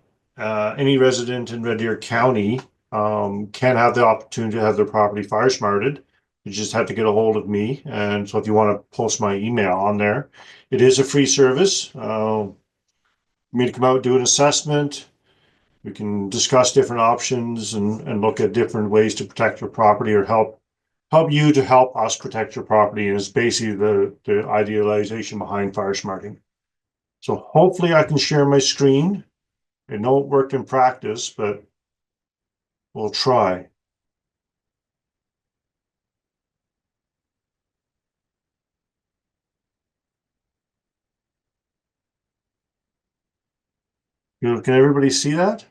any resident in Red Deer County can have the opportunity to have their property FireSmarted. You just have to get a hold of me. And so if you want to post my email on there, it is a free service. Me to come out and do an assessment. We can discuss different options and look at different ways to protect your property or help you to help us protect your property. And it's basically the idealization behind FireSmarting. So hopefully I can share my screen. I know it worked in practice, but we'll try. Can everybody see that?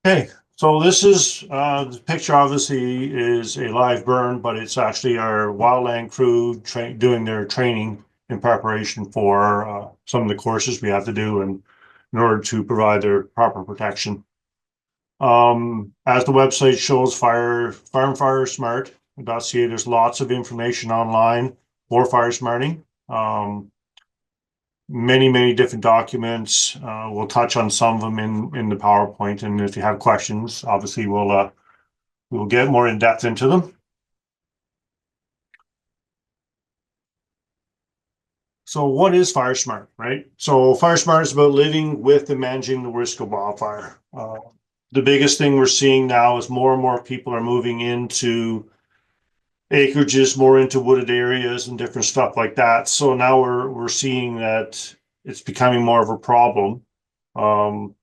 Okay, so this is the picture obviously is a live burn, but it's actually our wildland crew doing their training in preparation for some of the courses we have to do in order to provide their proper protection. As the website shows, FireSmart.ca, there's lots of information online for FireSmarting. Many different documents. We'll touch on some of them in the PowerPoint, and if you have questions, obviously we'll get more in depth into them. So what is FireSmart, right? So FireSmart is about living with and managing the risk of wildfire. The biggest thing we're seeing now is more and more people are moving into acreages, more into wooded areas and different stuff like that. So now we're seeing that it's becoming more of a problem. And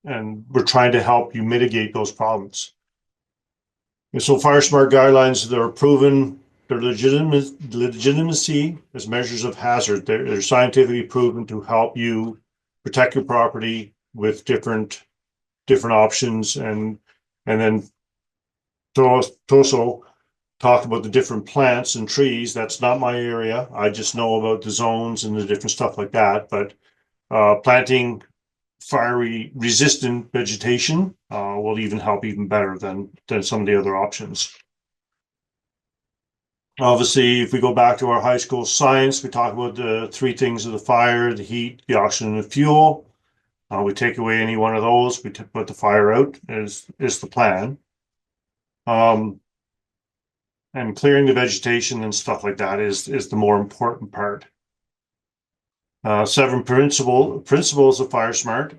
we're trying to help you mitigate those problems. And so FireSmart guidelines, they're proven, their legitimacy as measures of hazard. They're scientifically proven to help you protect your property with different options. And then Toso talked about the different plants and trees. That's not my area. I just know about the zones and the different stuff like that. But planting fiery resistant vegetation will even help even better than some of the other options. Obviously, if we go back to our high school science, we talk about the three things of the fire: the heat, the oxygen, and the fuel. We take away any one of those, we put the fire out is the plan. And clearing the vegetation and stuff like that is the more important part. 7 principles of FireSmart.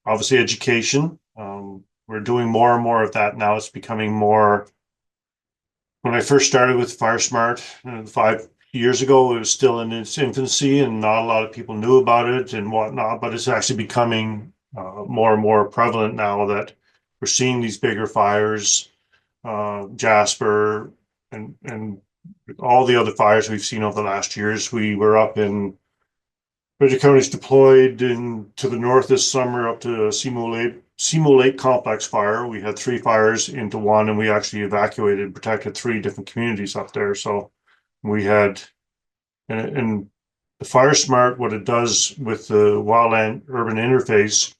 Obviously education. We're doing more and more of that now. It's becoming more. When I first started with FireSmart 5 years ago, it was still in its infancy and not a lot of people knew about it and whatnot, but it's actually becoming more and more prevalent now that we're seeing these bigger fires, Jasper and all the other fires we've seen over the last years. We were up in Red County's deployed to the north this summer up to Simo Lake Complex fire. We had 3 fires into one, and we actually evacuated and protected 3 different communities up there. So we had, and the FireSmart, what it does with the wildland urban interface,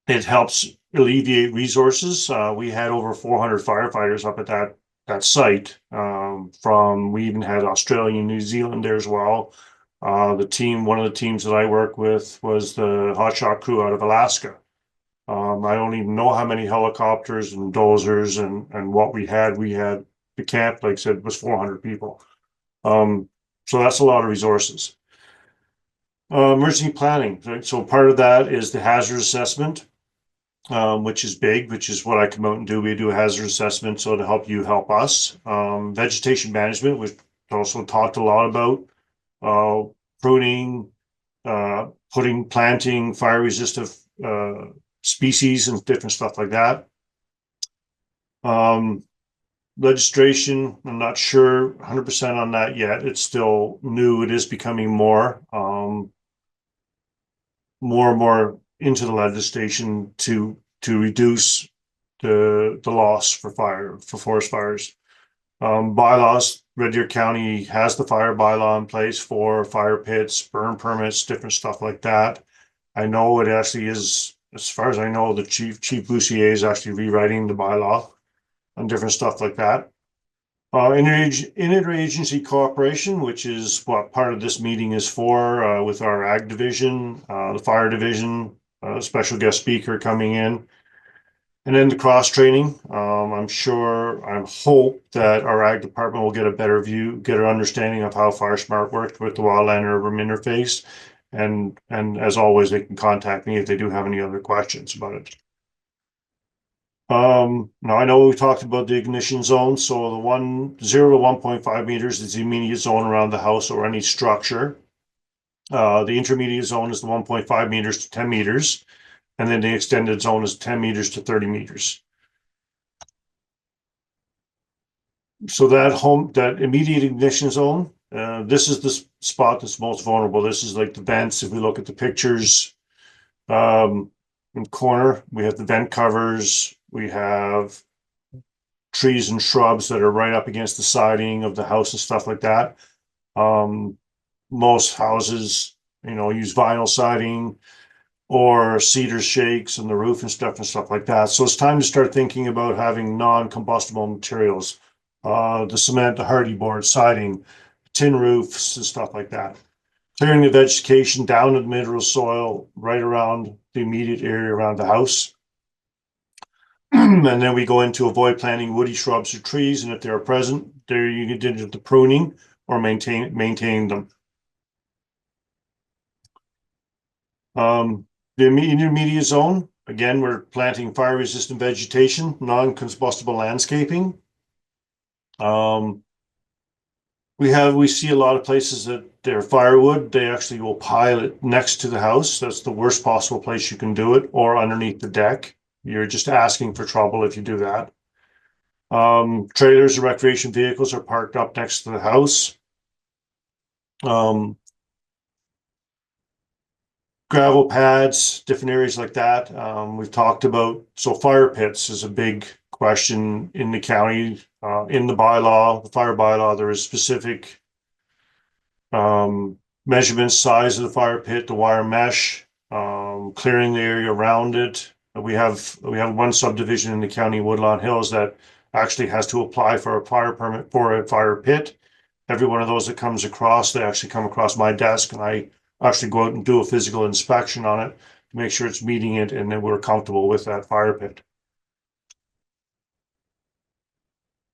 it helps alleviate resources. We had over 400 firefighters up at that site. We even had Australia and New Zealand there as well. One of the teams that I work with was the hotshot crew out of Alaska. I don't even know how many helicopters and dozers and what we had. We had the camp, like I said, was 400 people. So that's a lot of resources. Emergency planning, right? So part of that is the hazard assessment. which is big, which is what I come out and do. We do a hazard assessment, so to help you help us. Vegetation management, which also talked a lot about, pruning, planting fire resistant species and different stuff like that. Legislation, I'm not sure 100% on that yet. It's still new. It is becoming more and more into the legislation to reduce the loss for forest fires. Bylaws, Red Deer County has the fire bylaw in place for fire pits, burn permits, different stuff like that. I know it actually is, as far as I know, the Chief Boussier is actually rewriting the bylaw and different stuff like that. Interagency cooperation, which is what part of this meeting is for, with our ag division, the fire division, special guest speaker coming in. And then the cross training. I hope that our ag department will get a better view, get an understanding of how FireSmart worked with the wildland urban interface. And as always, they can contact me if they do have any other questions about it. Now I know we talked about the ignition zone. So the 0 to 1.5 meters is the immediate zone around the house or any structure. The intermediate zone is the 1.5 meters to 10 meters. And then the extended zone is 10 meters to 30 meters. So that immediate ignition zone, this is the spot that's most vulnerable. This is like the vents. If we look at the pictures, in the corner, we have the vent covers. We have trees and shrubs that are right up against the siding of the house and stuff like that. Most houses, use vinyl siding or cedar shakes on the roof and stuff like that. So it's time to start thinking about having non-combustible materials, the cement, the hardy board, siding, tin roofs and stuff like that. Clearing the vegetation down to the mineral soil right around the immediate area around the house. And then we go into avoid planting woody shrubs or trees, and if they're present, there you get into the pruning or maintain them. The intermediate zone, again, we're planting fire-resistant vegetation, non-combustible landscaping. We see a lot of places that they're firewood. They actually will pile it next to the house. That's the worst possible place you can do it, or underneath the deck. You're just asking for trouble if you do that. Trailers or recreation vehicles are parked up next to the house. Gravel pads, different areas like that. We've talked about, so fire pits is a big question in the county. In the bylaw, the fire bylaw, there is specific measurements, size of the fire pit, the wire mesh, clearing the area around it. We have one subdivision in the county, Woodlawn Hills, that actually has to apply for a fire permit for a fire pit. Every one of those that comes across, they actually come across my desk, and I actually go out and do a physical inspection on it to make sure it's meeting it, and then we're comfortable with that fire pit.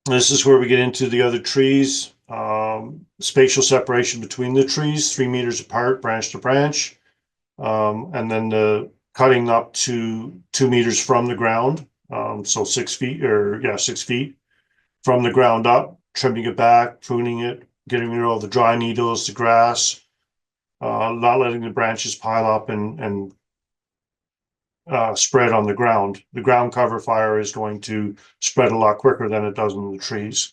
This is where we get into the other trees. Spatial separation between the trees, 3 meters apart, branch to branch. And then the cutting up to 2 meters from the ground. So 6 feet, 6 feet from the ground up, trimming it back, pruning it, getting rid of all the dry needles, the grass, not letting the branches pile up and spread on the ground. The ground cover fire is going to spread a lot quicker than it does in the trees.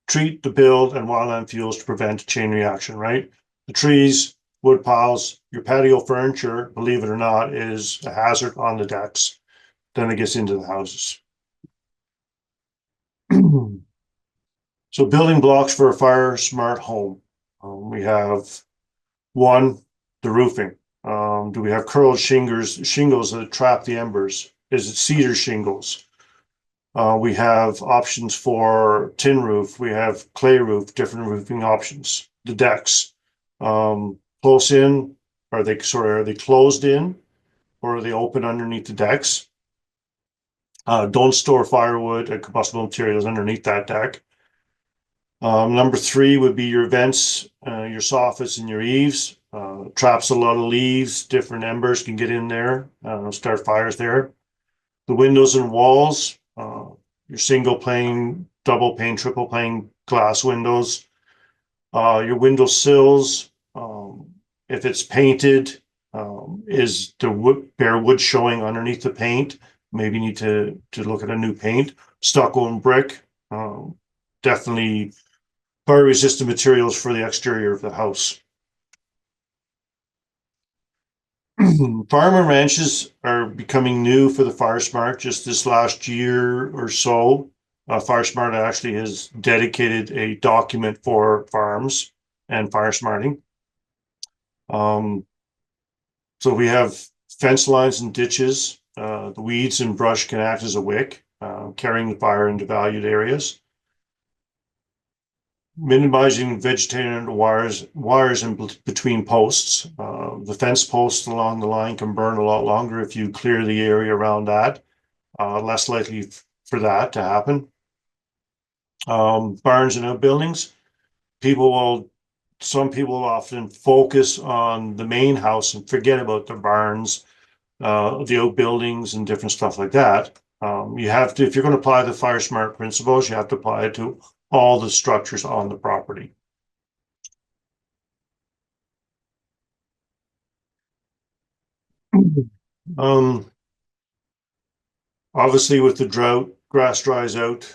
Treat the build and wildland fuels to prevent a chain reaction, right? The trees, wood piles, your patio furniture, believe it or not, is a hazard on the decks. Then it gets into the houses. So building blocks for a FireSmart home. We have one, the roofing. Do we have curled shingles that trap the embers? Is it cedar shingles? We have options for tin roof. We have clay roof, different roofing options. The decks, close in, are they closed in, or are they open underneath the decks? Don't store firewood and combustible materials underneath that deck. Number 3 would be your vents, your soffits and your eaves. Traps a lot of leaves, different embers can get in there, start fires there. The windows and walls, your single pane, double pane, triple pane glass windows. Your window sills, if it's painted, is the bare wood showing underneath the paint? Maybe need to look at a new paint. Stucco and brick, definitely fire resistant materials for the exterior of the house. Farm and ranches are becoming new for the FireSmart just this last year or so. FireSmart actually has dedicated a document for farms and fire smarting. So we have fence lines and ditches. The weeds and brush can act as a wick, carrying the fire into valued areas. Minimizing vegetated wires in between posts. The fence posts along the line can burn a lot longer if you clear the area around that. Less likely for that to happen. Barns and outbuildings. Some people often focus on the main house and forget about the barns, the outbuildings and different stuff like that. You have to, if you're going to apply the FireSmart principles, you have to apply it to all the structures on the property. Obviously with the drought, grass dries out.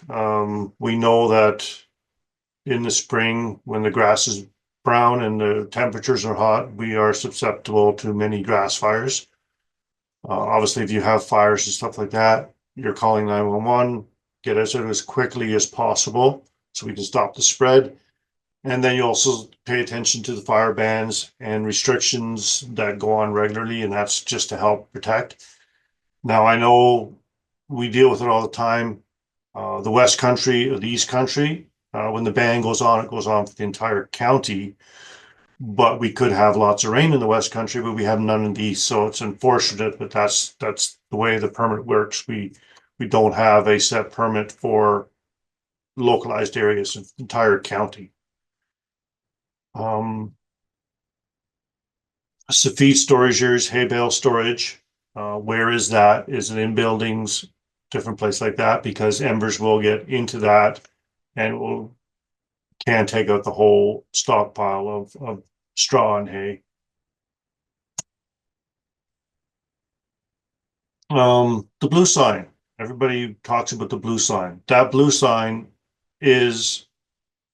We know that in the spring, when the grass is brown and the temperatures are hot, we are susceptible to many grass fires. Obviously, if you have fires and stuff like that, you're calling 911, get us out as quickly as possible so we can stop the spread. And then you also pay attention to the fire bans and restrictions that go on regularly, and that's just to help protect. Now, I know we deal with it all the time. The West Country or the East Country, when the ban goes on, it goes on for the entire county. But we could have lots of rain in the West Country, but we have none in the East. So it's unfortunate, but that's the way the permit works. We don't have a set permit for localized areas of the entire county. Feed storage areas, hay bale storage. Where is that? Is it in buildings? Different place like that, because embers will get into that and can take out the whole stockpile of straw and hay. The blue sign. Everybody talks about the blue sign. That blue sign is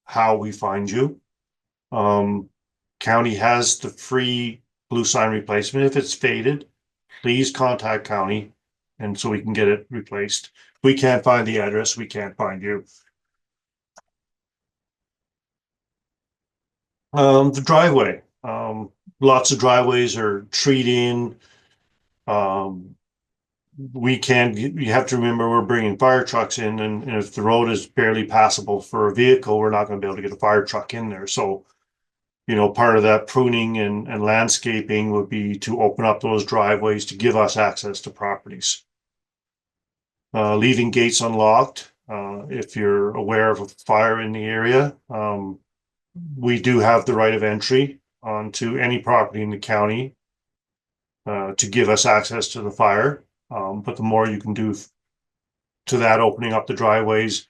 how we find you. County has the free blue sign replacement. If it's faded, please contact county, and so we can get it replaced. If we can't find the address, we can't find you. The driveway. Lots of driveways are treed in. You have to remember we're bringing fire trucks in, and if the road is barely passable for a vehicle, we're not going to be able to get a fire truck in there. So, you know, part of that pruning and landscaping would be to open up those driveways to give us access to properties. Leaving gates unlocked. If you're aware of a fire in the area, we do have the right of entry onto any property in the county to give us access to the fire. But the more you can do to that, opening up the driveways,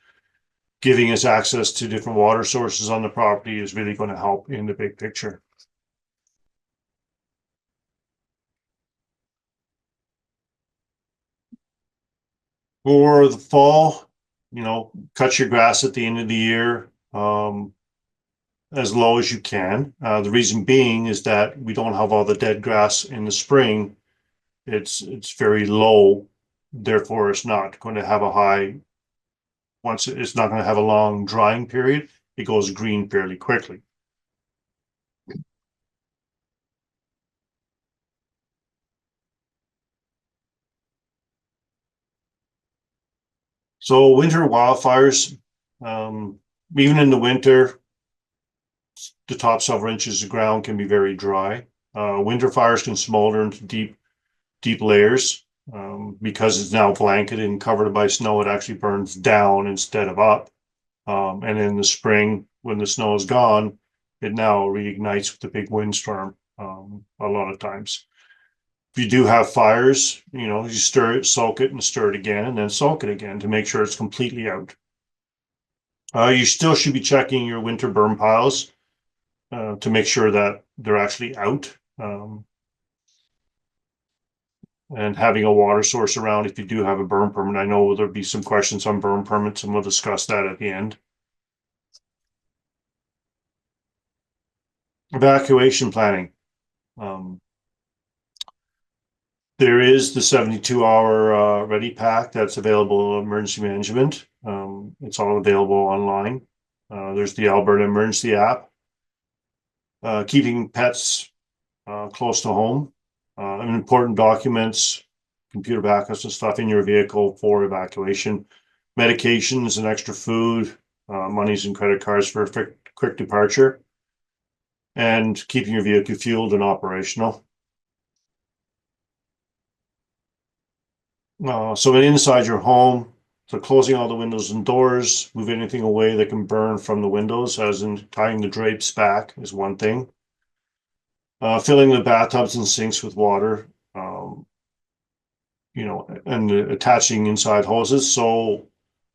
giving us access to different water sources on the property is really going to help in the big picture. For the fall, you know, cut your grass at the end of the year as low as you can. The reason being is that we don't have all the dead grass in the spring. It's very low, therefore it's not going to have a high. Once it's not going to have a long drying period, it goes green fairly quickly. So winter wildfires, even in the winter, the top several inches of ground can be very dry. Winter fires can smolder into deep layers. Because it's now blanketed and covered by snow, it actually burns down instead of up. And in the spring, when the snow is gone, it now reignites with a big windstorm, a lot of times. If you do have fires, you stir it, soak it, and stir it again, and then soak it again to make sure it's completely out. You still should be checking your winter burn piles to make sure that they're actually out. And having a water source around if you do have a burn permit. I know there'll be some questions on burn permits, and we'll discuss that at the end. Evacuation planning. There is the 72-hour ready pack that's available in emergency management. It's all available online. There's the Alberta Emergency app. Keeping pets close to home. And important documents, computer backups and stuff in your vehicle for evacuation. Medications and extra food, monies and credit cards for a quick departure. And keeping your vehicle fueled and operational. So inside your home, so closing all the windows and doors, move anything away that can burn from the windows, as in tying the drapes back is one thing. Filling the bathtubs and sinks with water, and attaching inside hoses. So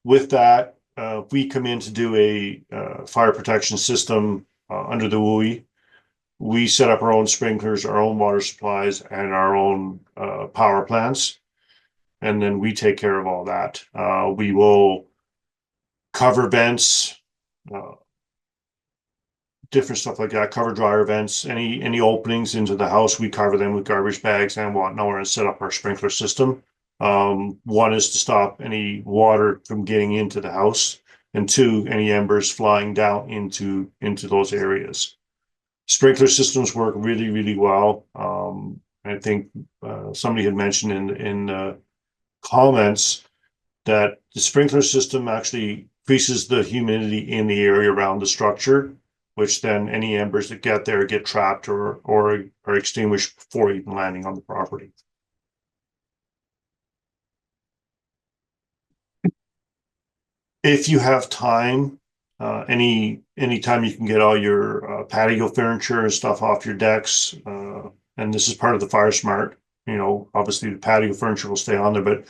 with that, if we come in to do a fire protection system under the WUI, we set up our own sprinklers, our own water supplies, and our own power plants. And then we take care of all that. We will cover vents, different stuff like that, cover dryer vents, any openings into the house, we cover them with garbage bags and whatnot, and set up our sprinkler system. One is to stop any water from getting into the house, and two, any embers flying down into those areas. Sprinkler systems work really, really well. I think somebody had mentioned in the comments that the sprinkler system actually increases the humidity in the area around the structure, which then any embers that get there get trapped or are extinguished before even landing on the property. If you have time, any time you can get all your patio furniture and stuff off your decks, and this is part of the FireSmart, obviously the patio furniture will stay on there, but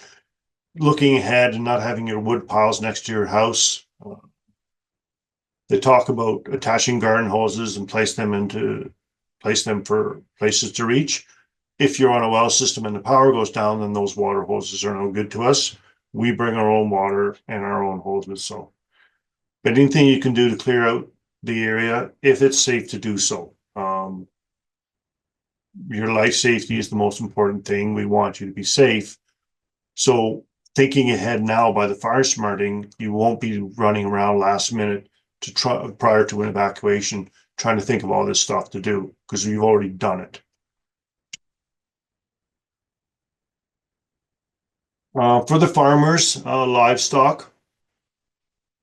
looking ahead and not having your wood piles next to your house, they talk about attaching garden hoses and place them for places to reach. If you're on a well system and the power goes down, then those water hoses are no good to us. We bring our own water and our own hoses. So anything you can do to clear out the area, if it's safe to do so. Your life safety is the most important thing. We want you to be safe. So thinking ahead now by the FireSmarting, you won't be running around last minute to try prior to an evacuation, trying to think of all this stuff to do, because you've already done it. For the farmers, livestock,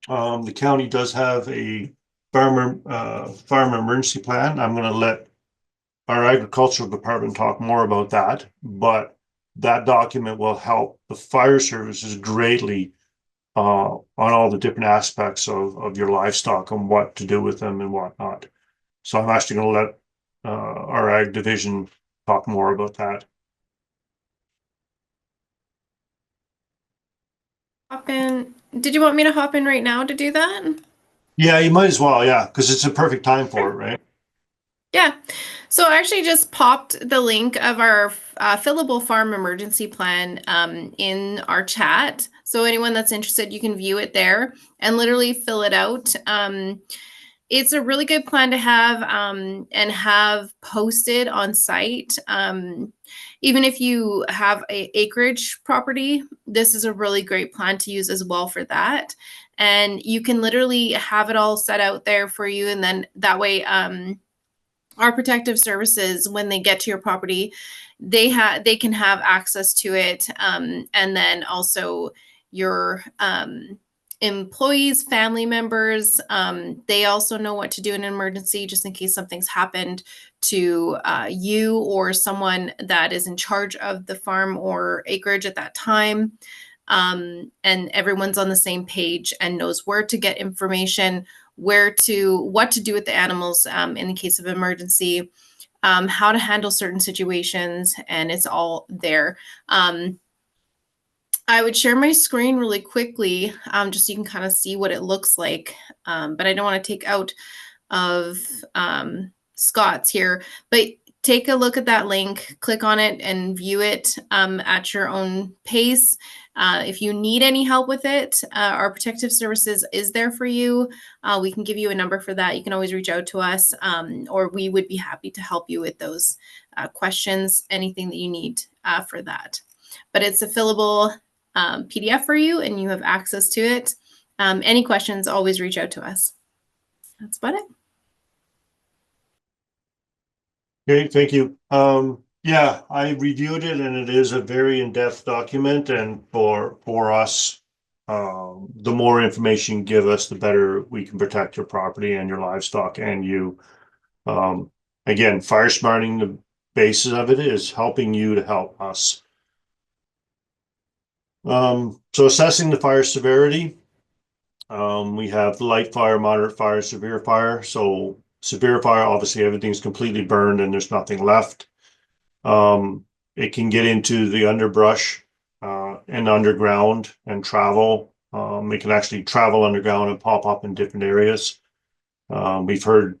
the county does have a farm emergency plan. I'm going to let our agricultural department talk more about that, but that document will help the fire services greatly on all the different aspects of your livestock and what to do with them and whatnot. So I'm actually going to let our ag division talk more about that. Hop in. Did you want me to hop in right now to do that? Yeah, you might as well. Yeah, because it's a perfect time for it, right? Yeah. So I actually just popped the link of our fillable farm emergency plan in our chat. So anyone that's interested, you can view it there and literally fill it out. It's a really good plan to have and have posted on site. Even if you have a acreage property, this is a really great plan to use as well for that. And you can literally have it all set out there for you. And then that way, our protective services, when they get to your property, they can have access to it. And then also your employees, family members, they also know what to do in an emergency, just in case something's happened to you or someone that is in charge of the farm or acreage at that time. And everyone's on the same page and knows where to get information what to do with the animals in the case of emergency, how to handle certain situations, and it's all there. I would share my screen really quickly, just so you can kind of see what it looks like. But I don't want to take out of Scott's here, but take a look at that link, click on it and view it at your own pace. If you need any help with it, our protective services is there for you. We can give you a number for that. You can always reach out to us, or we would be happy to help you with those questions, anything that you need for that. But it's a fillable PDF for you and you have access to it. Any questions, always reach out to us. That's about it. Okay, thank you. Yeah, I reviewed it and it is a very in-depth document, and for us, the more information you give us, the better we can protect your property and your livestock and you. Again, fire smarting, the basis of it is helping you to help us. So assessing the fire severity, we have light fire, moderate fire, severe fire. So severe fire, obviously everything's completely burned and there's nothing left. It can get into the underbrush and underground and travel. It can actually travel underground and pop up in different areas. We've heard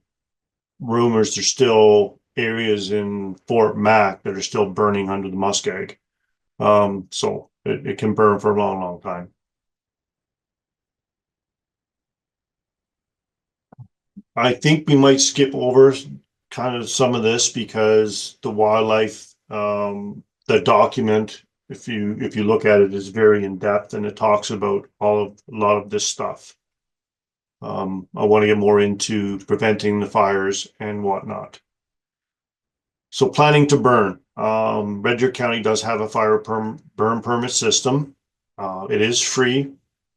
rumors there's still areas in Fort Mac that are still burning under the muskeg. So it can burn for a long, long time. I think we might skip over kind of some of this because the wildlife, the document, if you look at it, is very in depth and it talks about a lot of this stuff. I want to get more into preventing the fires and whatnot. So planning to burn. Red Deer County does have a burn permit system. It is free.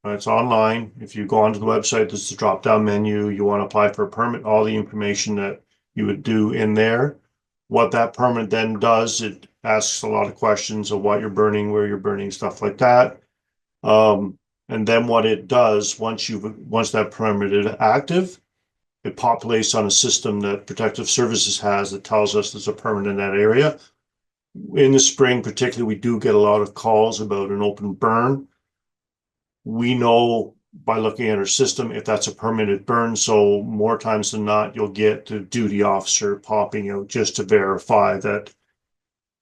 It's online. If you go onto the website, there's a drop-down menu. You want to apply for a permit, all the information that you would do in there. What that permit then does, it asks a lot of questions of what you're burning, where you're burning, stuff like that. And then what it does, once that permit is active, it populates on a system that Protective Services has that tells us there's a permit in that area. In the spring, particularly, we do get a lot of calls about an open burn. We know by looking at our system if that's a permitted burn, so more times than not, you'll get the duty officer popping out just to verify that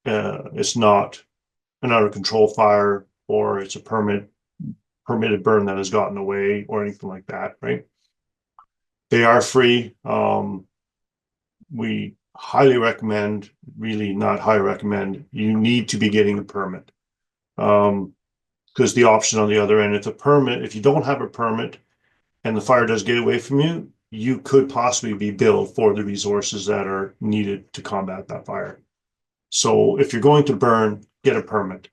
it's not an out of control fire or it's a permitted burn that has gotten away or anything like that, right? They are free. We highly recommend, really not highly recommend, you need to be getting a permit. Because the option on the other end, if you don't have a permit and the fire does get away from you, you could possibly be billed for the resources that are needed to combat that fire. So if you're going to burn, get a permit.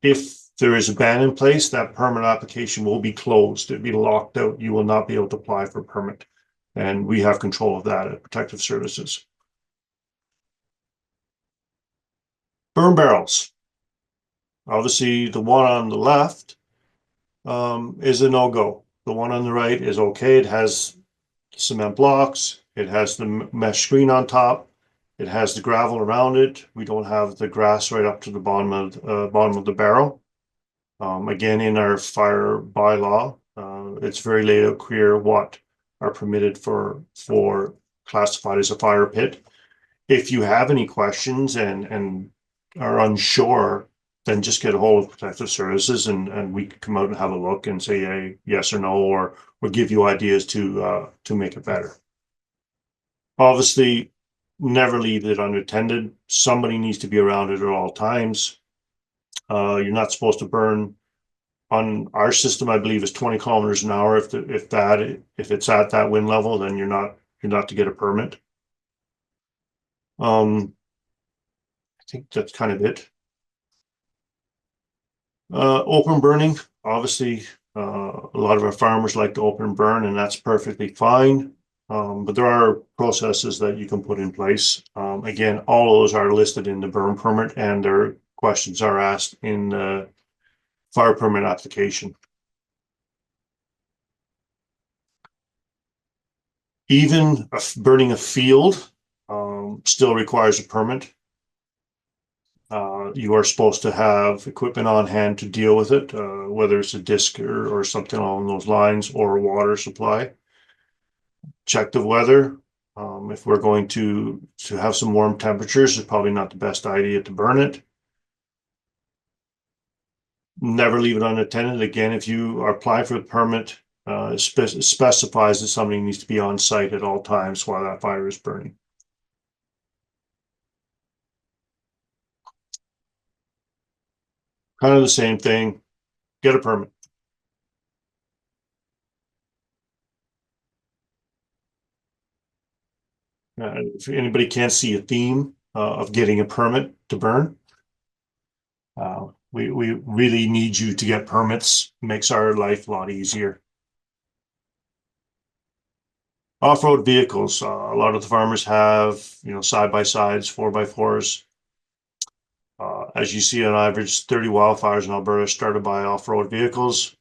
If there is a ban in place, that permit application will be closed. It'll be locked out. You will not be able to apply for a permit. And we have control of that at Protective Services. Burn barrels. Obviously, the one on the left is a no-go. The one on the right is okay. It has cement blocks. It has the mesh screen on top. It has the gravel around it. We don't have the grass right up to the bottom of the barrel. Again, in our fire bylaw, it's very laid out clear what are permitted for classified as a fire pit. If you have any questions and are unsure, then just get a hold of Protective Services and we can come out and have a look and say hey, yes or no, or give you ideas to make it better. Obviously, never leave it unattended. Somebody needs to be around it at all times. You're not supposed to burn. On our system, I believe, is 20 kilometers an hour. If it's at that wind level, then you're not to get a permit. I think that's kind of it. Open burning, obviously, a lot of our farmers like to open burn, and that's perfectly fine. But there are processes that you can put in place. Again, all of those are listed in the burn permit, and their questions are asked in the fire permit application. Even burning a field still requires a permit. You are supposed to have equipment on hand to deal with it, whether it's a disc or something along those lines, or a water supply. Check the weather. If we're going to have some warm temperatures, it's probably not the best idea to burn it. Never leave it unattended. Again, if you are applying for the permit, it specifies that somebody needs to be on site at all times while that fire is burning. Kind of the same thing. Get a permit. If anybody can't see a theme of getting a permit to burn, we really need you to get permits. It makes our life a lot easier. Off-road vehicles. A lot of the farmers have, side-by-sides, 4x4s. As you see, on average, 30 wildfires in Alberta started by off-road vehicles.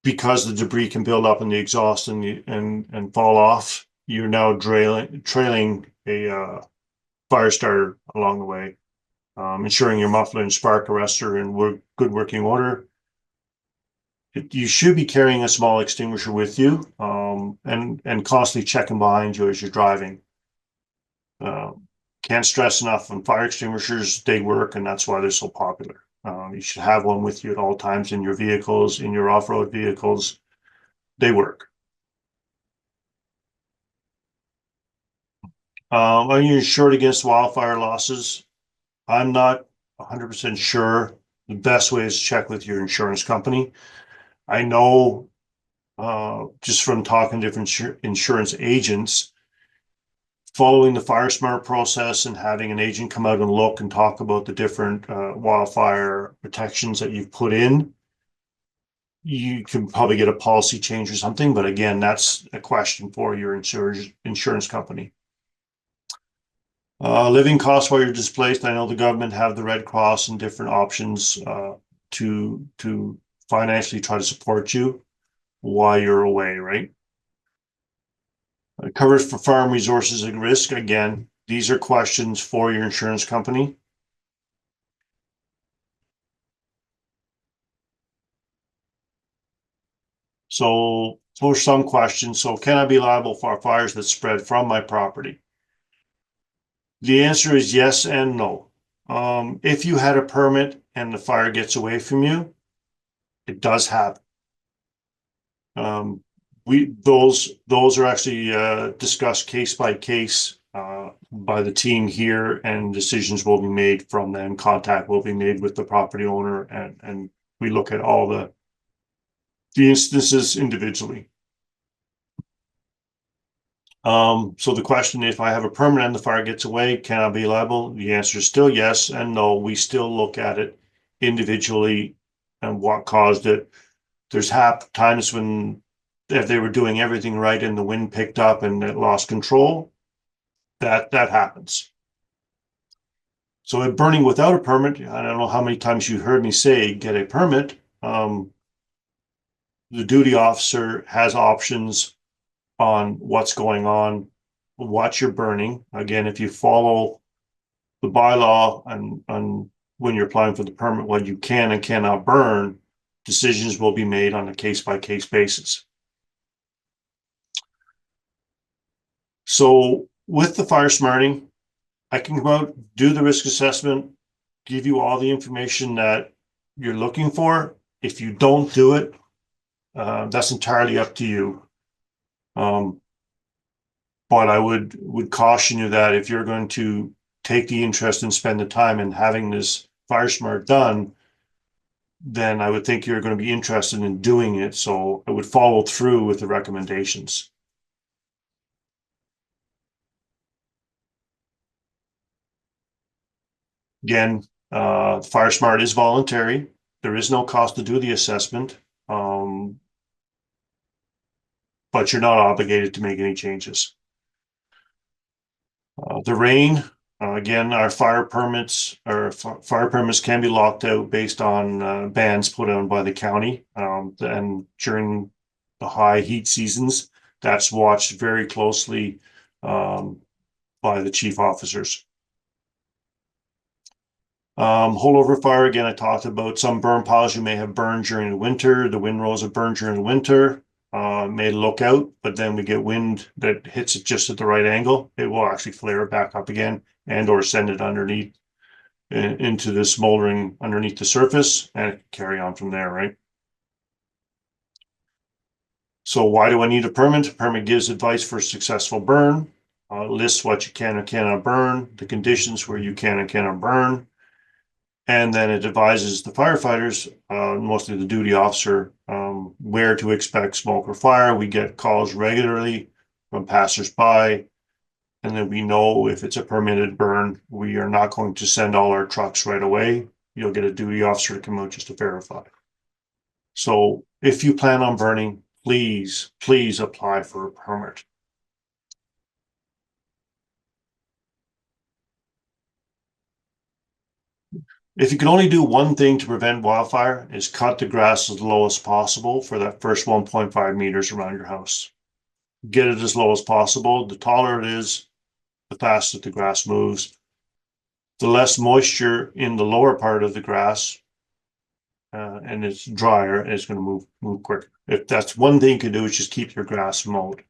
Because the debris can build up in the exhaust and fall off, you're now trailing a fire starter along the way, ensuring your muffler and spark arrestor in good working order. You should be carrying a small extinguisher with you, and constantly checking behind you as you're driving. Can't stress enough on fire extinguishers. They work, and that's why they're so popular. You should have one with you at all times in your vehicles, in your off-road vehicles. They work. Are you insured against wildfire losses? I'm not 100% sure. The best way is to check with your insurance company. I know, just from talking to different insurance agents, following the FireSmart process and having an agent come out and look and talk about the different wildfire protections that you've put in, you can probably get a policy change or something. But again, that's a question for your insurance company. Living costs while you're displaced. I know the government have the Red Cross and different options to financially try to support you while you're away, right? Coverage for farm resources at risk. Again, these are questions for your insurance company. So for some questions, so can I be liable for fires that spread from my property? The answer is yes and no. If you had a permit and the fire gets away from you, it does happen. Those are actually discussed case by case by the team here, and decisions will be made from them. Contact will be made with the property owner, and we look at all the instances individually. So the question, if I have a permit and the fire gets away, can I be liable? The answer is still yes and no. We still look at it individually and what caused it. There's times when, if they were doing everything right and the wind picked up and it lost control, that happens. So burning without a permit, I don't know how many times you heard me say get a permit. The duty officer has options on what's going on, what you're burning. Again, if you follow the bylaw and when you're applying for the permit, what you can and cannot burn, decisions will be made on a case-by-case basis. So with the fire smarting, I can come out, do the risk assessment, give you all the information that you're looking for. If you don't do it, that's entirely up to you. But I would caution you that if you're going to take the interest and spend the time in having this FireSmart done, then I would think you're going to be interested in doing it. So I would follow through with the recommendations. Again, FireSmart is voluntary. There is no cost to do the assessment, but you're not obligated to make any changes. The rain, again, our fire permits can be locked out based on bans put on by the county, and during the high heat seasons, that's watched very closely by the chief officers. Holdover fire, again, I talked about some burn piles you may have burned during the winter. The windrows have burned during the winter. May look out, but then we get wind that hits it just at the right angle. It will actually flare it back up again and or send it underneath into the smoldering underneath the surface and carry on from there, right? So why do I need a permit? A permit gives advice for a successful burn, lists what you can and cannot burn, the conditions where you can and cannot burn, and then it advises the firefighters, mostly the duty officer, where to expect smoke or fire. We get calls regularly from passersby, and then we know if it's a permitted burn. We are not going to send all our trucks right away. You'll get a duty officer to come out just to verify. So if you plan on burning, please apply for a permit. If you can only do one thing to prevent wildfire, is cut the grass as low as possible for that first 1.5 meters around your house. Get it as low as possible. The taller it is, the faster the grass moves. The less moisture in the lower part of the grass, and it's drier, and it's going to move quicker. If that's one thing you can do, is just keep your grass mowed.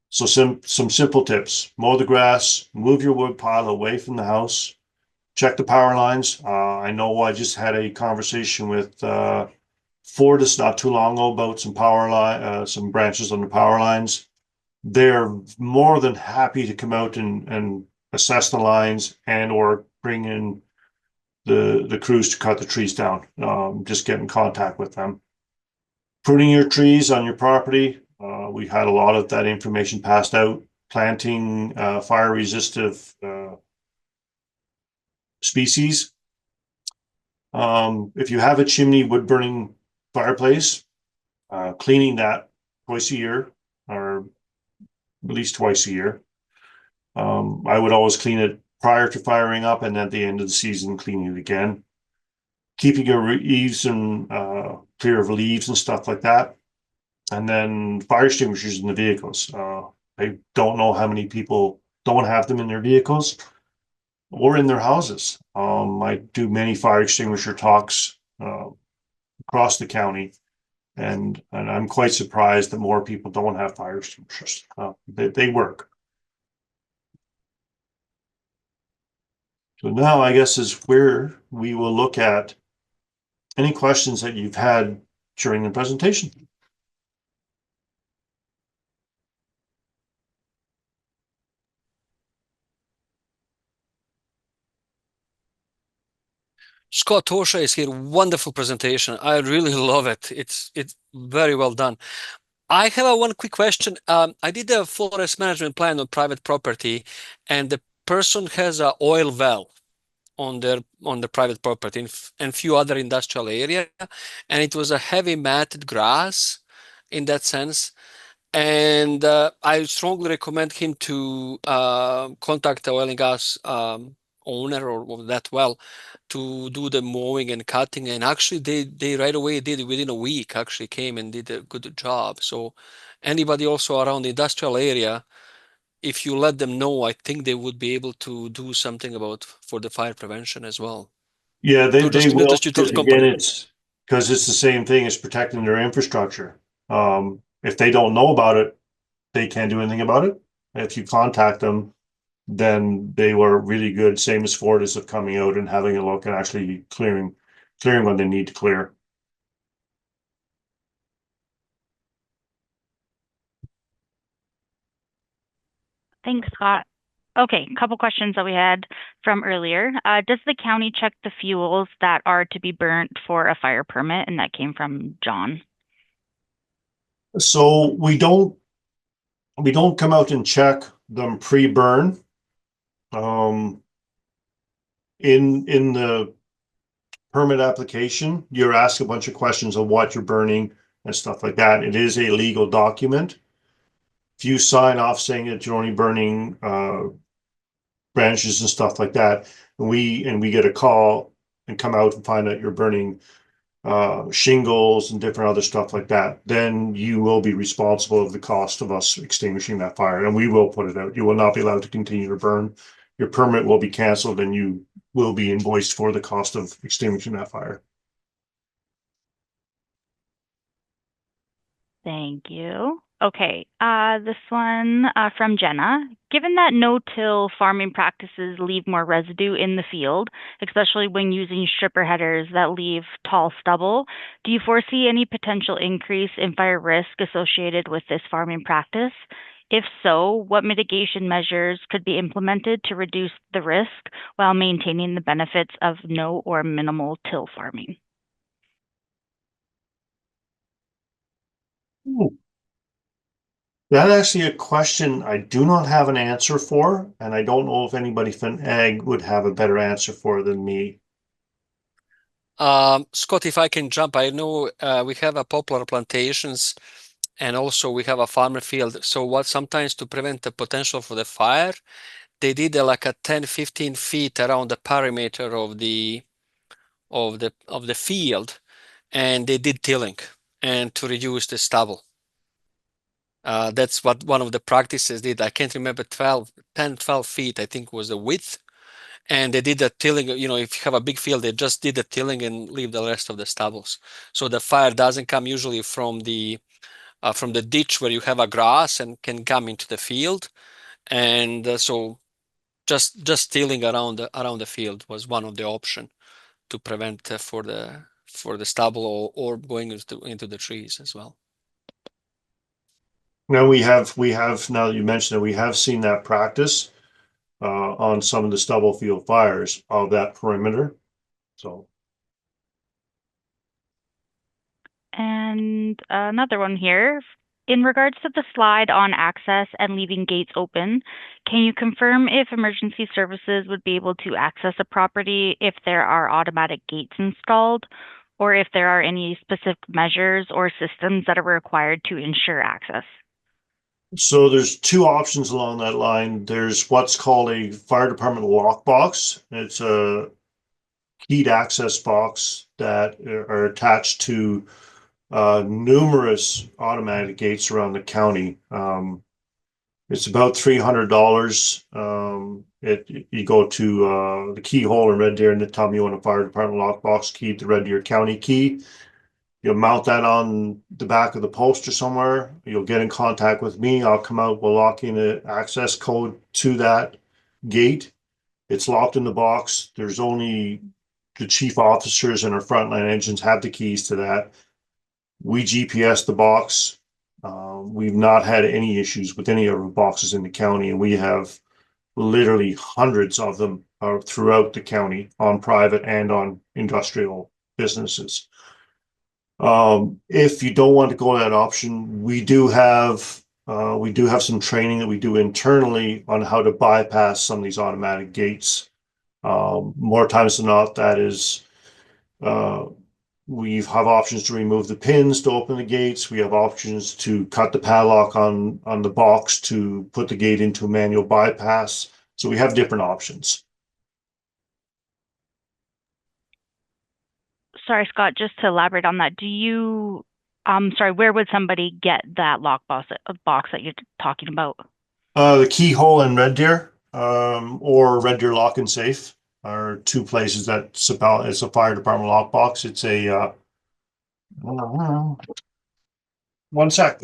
So some simple tips: mow the grass, move your wood pile away from the house, check the power lines. I know I just had a conversation with Fortis not too long ago about some branches on the power lines. They're more than happy to come out and assess the lines and or bring in the crews to cut the trees down. Just get in contact with them. Pruning your trees on your property. We had a lot of that information passed out. Planting fire resistive species. If you have a chimney wood burning fireplace, cleaning that twice a year, or at least twice a year. I would always clean it prior to firing up, and at the end of the season cleaning it again. Keeping your eaves and clear of leaves and stuff like that. And then fire extinguishers in the vehicles. I don't know how many people don't have them in their vehicles or in their houses. I do many fire extinguisher talks across the county, and I'm quite surprised that more people don't have fire extinguishers. They work. So now I guess is where we will look at any questions that you've had during the presentation. Scott Tosha is here. Wonderful presentation. I really love it. It's very well done. I have one quick question. I did a forest management plan on private property, and the person has an oil well on the private property and few other industrial area, and it was a heavy matted grass in that sense. And I strongly recommend him to contact the oil and gas owner or that well to do the mowing and cutting. And actually they right away did it within a week, actually came and did a good job. So anybody also around the industrial area, if you let them know, I think they would be able to do something for the fire prevention as well. Yeah, they will. Again, Company. it's because it's the same thing as protecting their infrastructure. If they don't know about it, they can't do anything about it. If you contact them, then they were really good, same as Fortis, of coming out and having a look and actually clearing what they need to clear. Thanks, Scott. Okay, a couple questions that we had from earlier. Does the county check the fuels that are to be burnt for a fire permit? And that came from John. So we don't come out and check them pre-burn. In the permit application, you're asked a bunch of questions of what you're burning and stuff like that. It is a legal document. If you sign off saying that you're only burning branches and stuff like that, and we get a call and come out and find out you're burning shingles and different other stuff like that, then you will be responsible of the cost of us extinguishing that fire, and we will put it out. You will not be allowed to continue to burn. Your permit will be canceled and you will be invoiced for the cost of extinguishing that fire. Thank you. Okay, this one from Jenna. Given that no-till farming practices leave more residue in the field, especially when using stripper headers that leave tall stubble, do you foresee any potential increase in fire risk associated with this farming practice? If so, what mitigation measures could be implemented to reduce the risk while maintaining the benefits of no or minimal till farming? Ooh. That's actually a question I do not have an answer for, and I don't know if anybody from ag would have a better answer for than me. Scott, if I can jump, I know we have a poplar plantations and also we have a farmer field. So what sometimes to prevent the potential for the fire, they did like a 10-15 feet around the perimeter of the field, and they did tilling and to reduce the stubble. That's what one of the practices did. I can't remember, 10-12 feet, I think was the width. And they did the tilling, if you have a big field, they just did the tilling and leave the rest of the stubbles. So the fire doesn't come usually from the ditch where you have a grass and can come into the field. And so just tilling around the field was one of the option to prevent for the stubble or going into the trees as well. Now now that you mentioned it, we have seen that practice on some of the stubble field fires of that perimeter. So. And another one here. In regards to the slide on access and leaving gates open, can you confirm if emergency services would be able to access a property if there are automatic gates installed, or if there are any specific measures or systems that are required to ensure access? So there's two options along that line. There's what's called a fire department lockbox. It's a keyed access box that are attached to numerous automatic gates around the county. It's about $300. You go to the keyhole in Red Deer and they tell me you want a fire department lockbox key, the Red Deer County key. You'll mount that on the back of the post or somewhere. You'll get in contact with me. I'll come out. We'll lock in an access code to that gate. It's locked in the box. There's only the chief officers and our frontline engines have the keys to that. We GPS the box. We've not had any issues with any of the boxes in the county, and we have literally hundreds of them throughout the county on private and on industrial businesses. If you don't want to go that option, we do have some training that we do internally on how to bypass some of these automatic gates. More times than not, that is, we have options to remove the pins to open the gates. We have options to cut the padlock on the box to put the gate into a manual bypass. So we have different options. Sorry, Scott, just to elaborate on that, where would somebody get that box that you're talking about? The keyhole in Red Deer, or Red Deer Lock and Safe are two places that it's a fire department lockbox. It's a, one sec.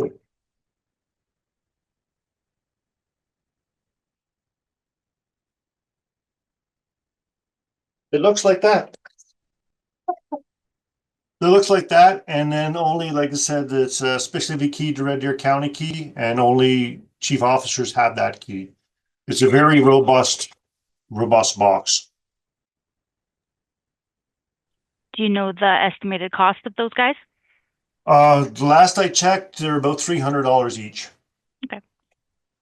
It looks like that. It looks like that, and then only, like I said, it's a specific key to Red Deer County key, and only chief officers have that key. It's a very robust box. Do you know the estimated cost of those guys? The last I checked, they're about $300 each. Okay,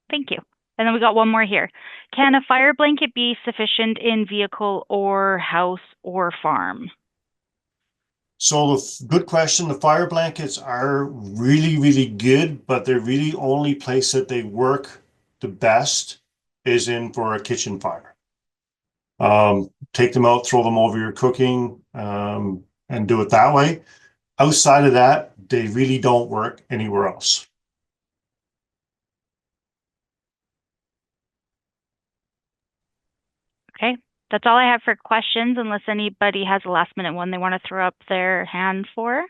thank you. And then we got one more here. Can a fire blanket be sufficient in vehicle or house or farm? So good question. The fire blankets are really, really good, but they're really only place that they work the best is in for a kitchen fire. Take them out, throw them over your cooking, and and do it that way. Outside of that, they really don't work anywhere else. Okay, that's all I have for questions, unless anybody has a last minute one they want to throw up their hand for.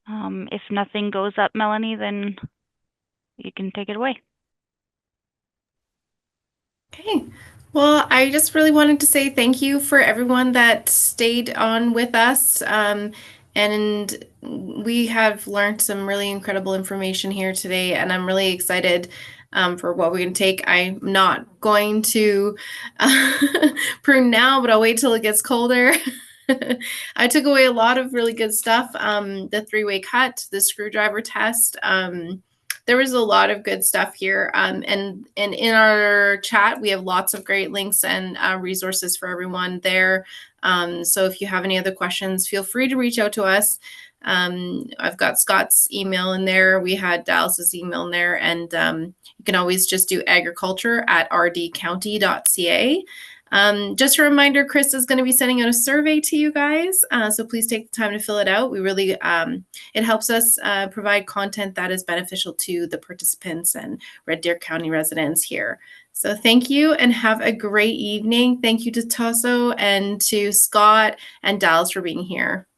If nothing goes up, Melanie, then you can take it away. Okay. Well, I just really wanted to say thank you for everyone that stayed on with us. And we have learned some really incredible information here today, and I'm really excited for what we're going to take. I'm not going to prune now, but I'll wait till it gets colder. I took away a lot of really good stuff. The 3-way cut, the screwdriver test. There was a lot of good stuff here. And in our chat, we have lots of great links and resources for everyone there. So if you have any other questions, feel free to reach out to us. I've got Scott's email in there. We had Dallas's email in there. And you can always just do agriculture@rdcounty.ca. Just a reminder, Chris is going to be sending out a survey to you guys. So please take the time to fill it out. We really, it helps us provide content that is beneficial to the participants and Red Deer County residents here. So thank you and have a great evening. Thank you to Toso and to Scott and Dallas for being here.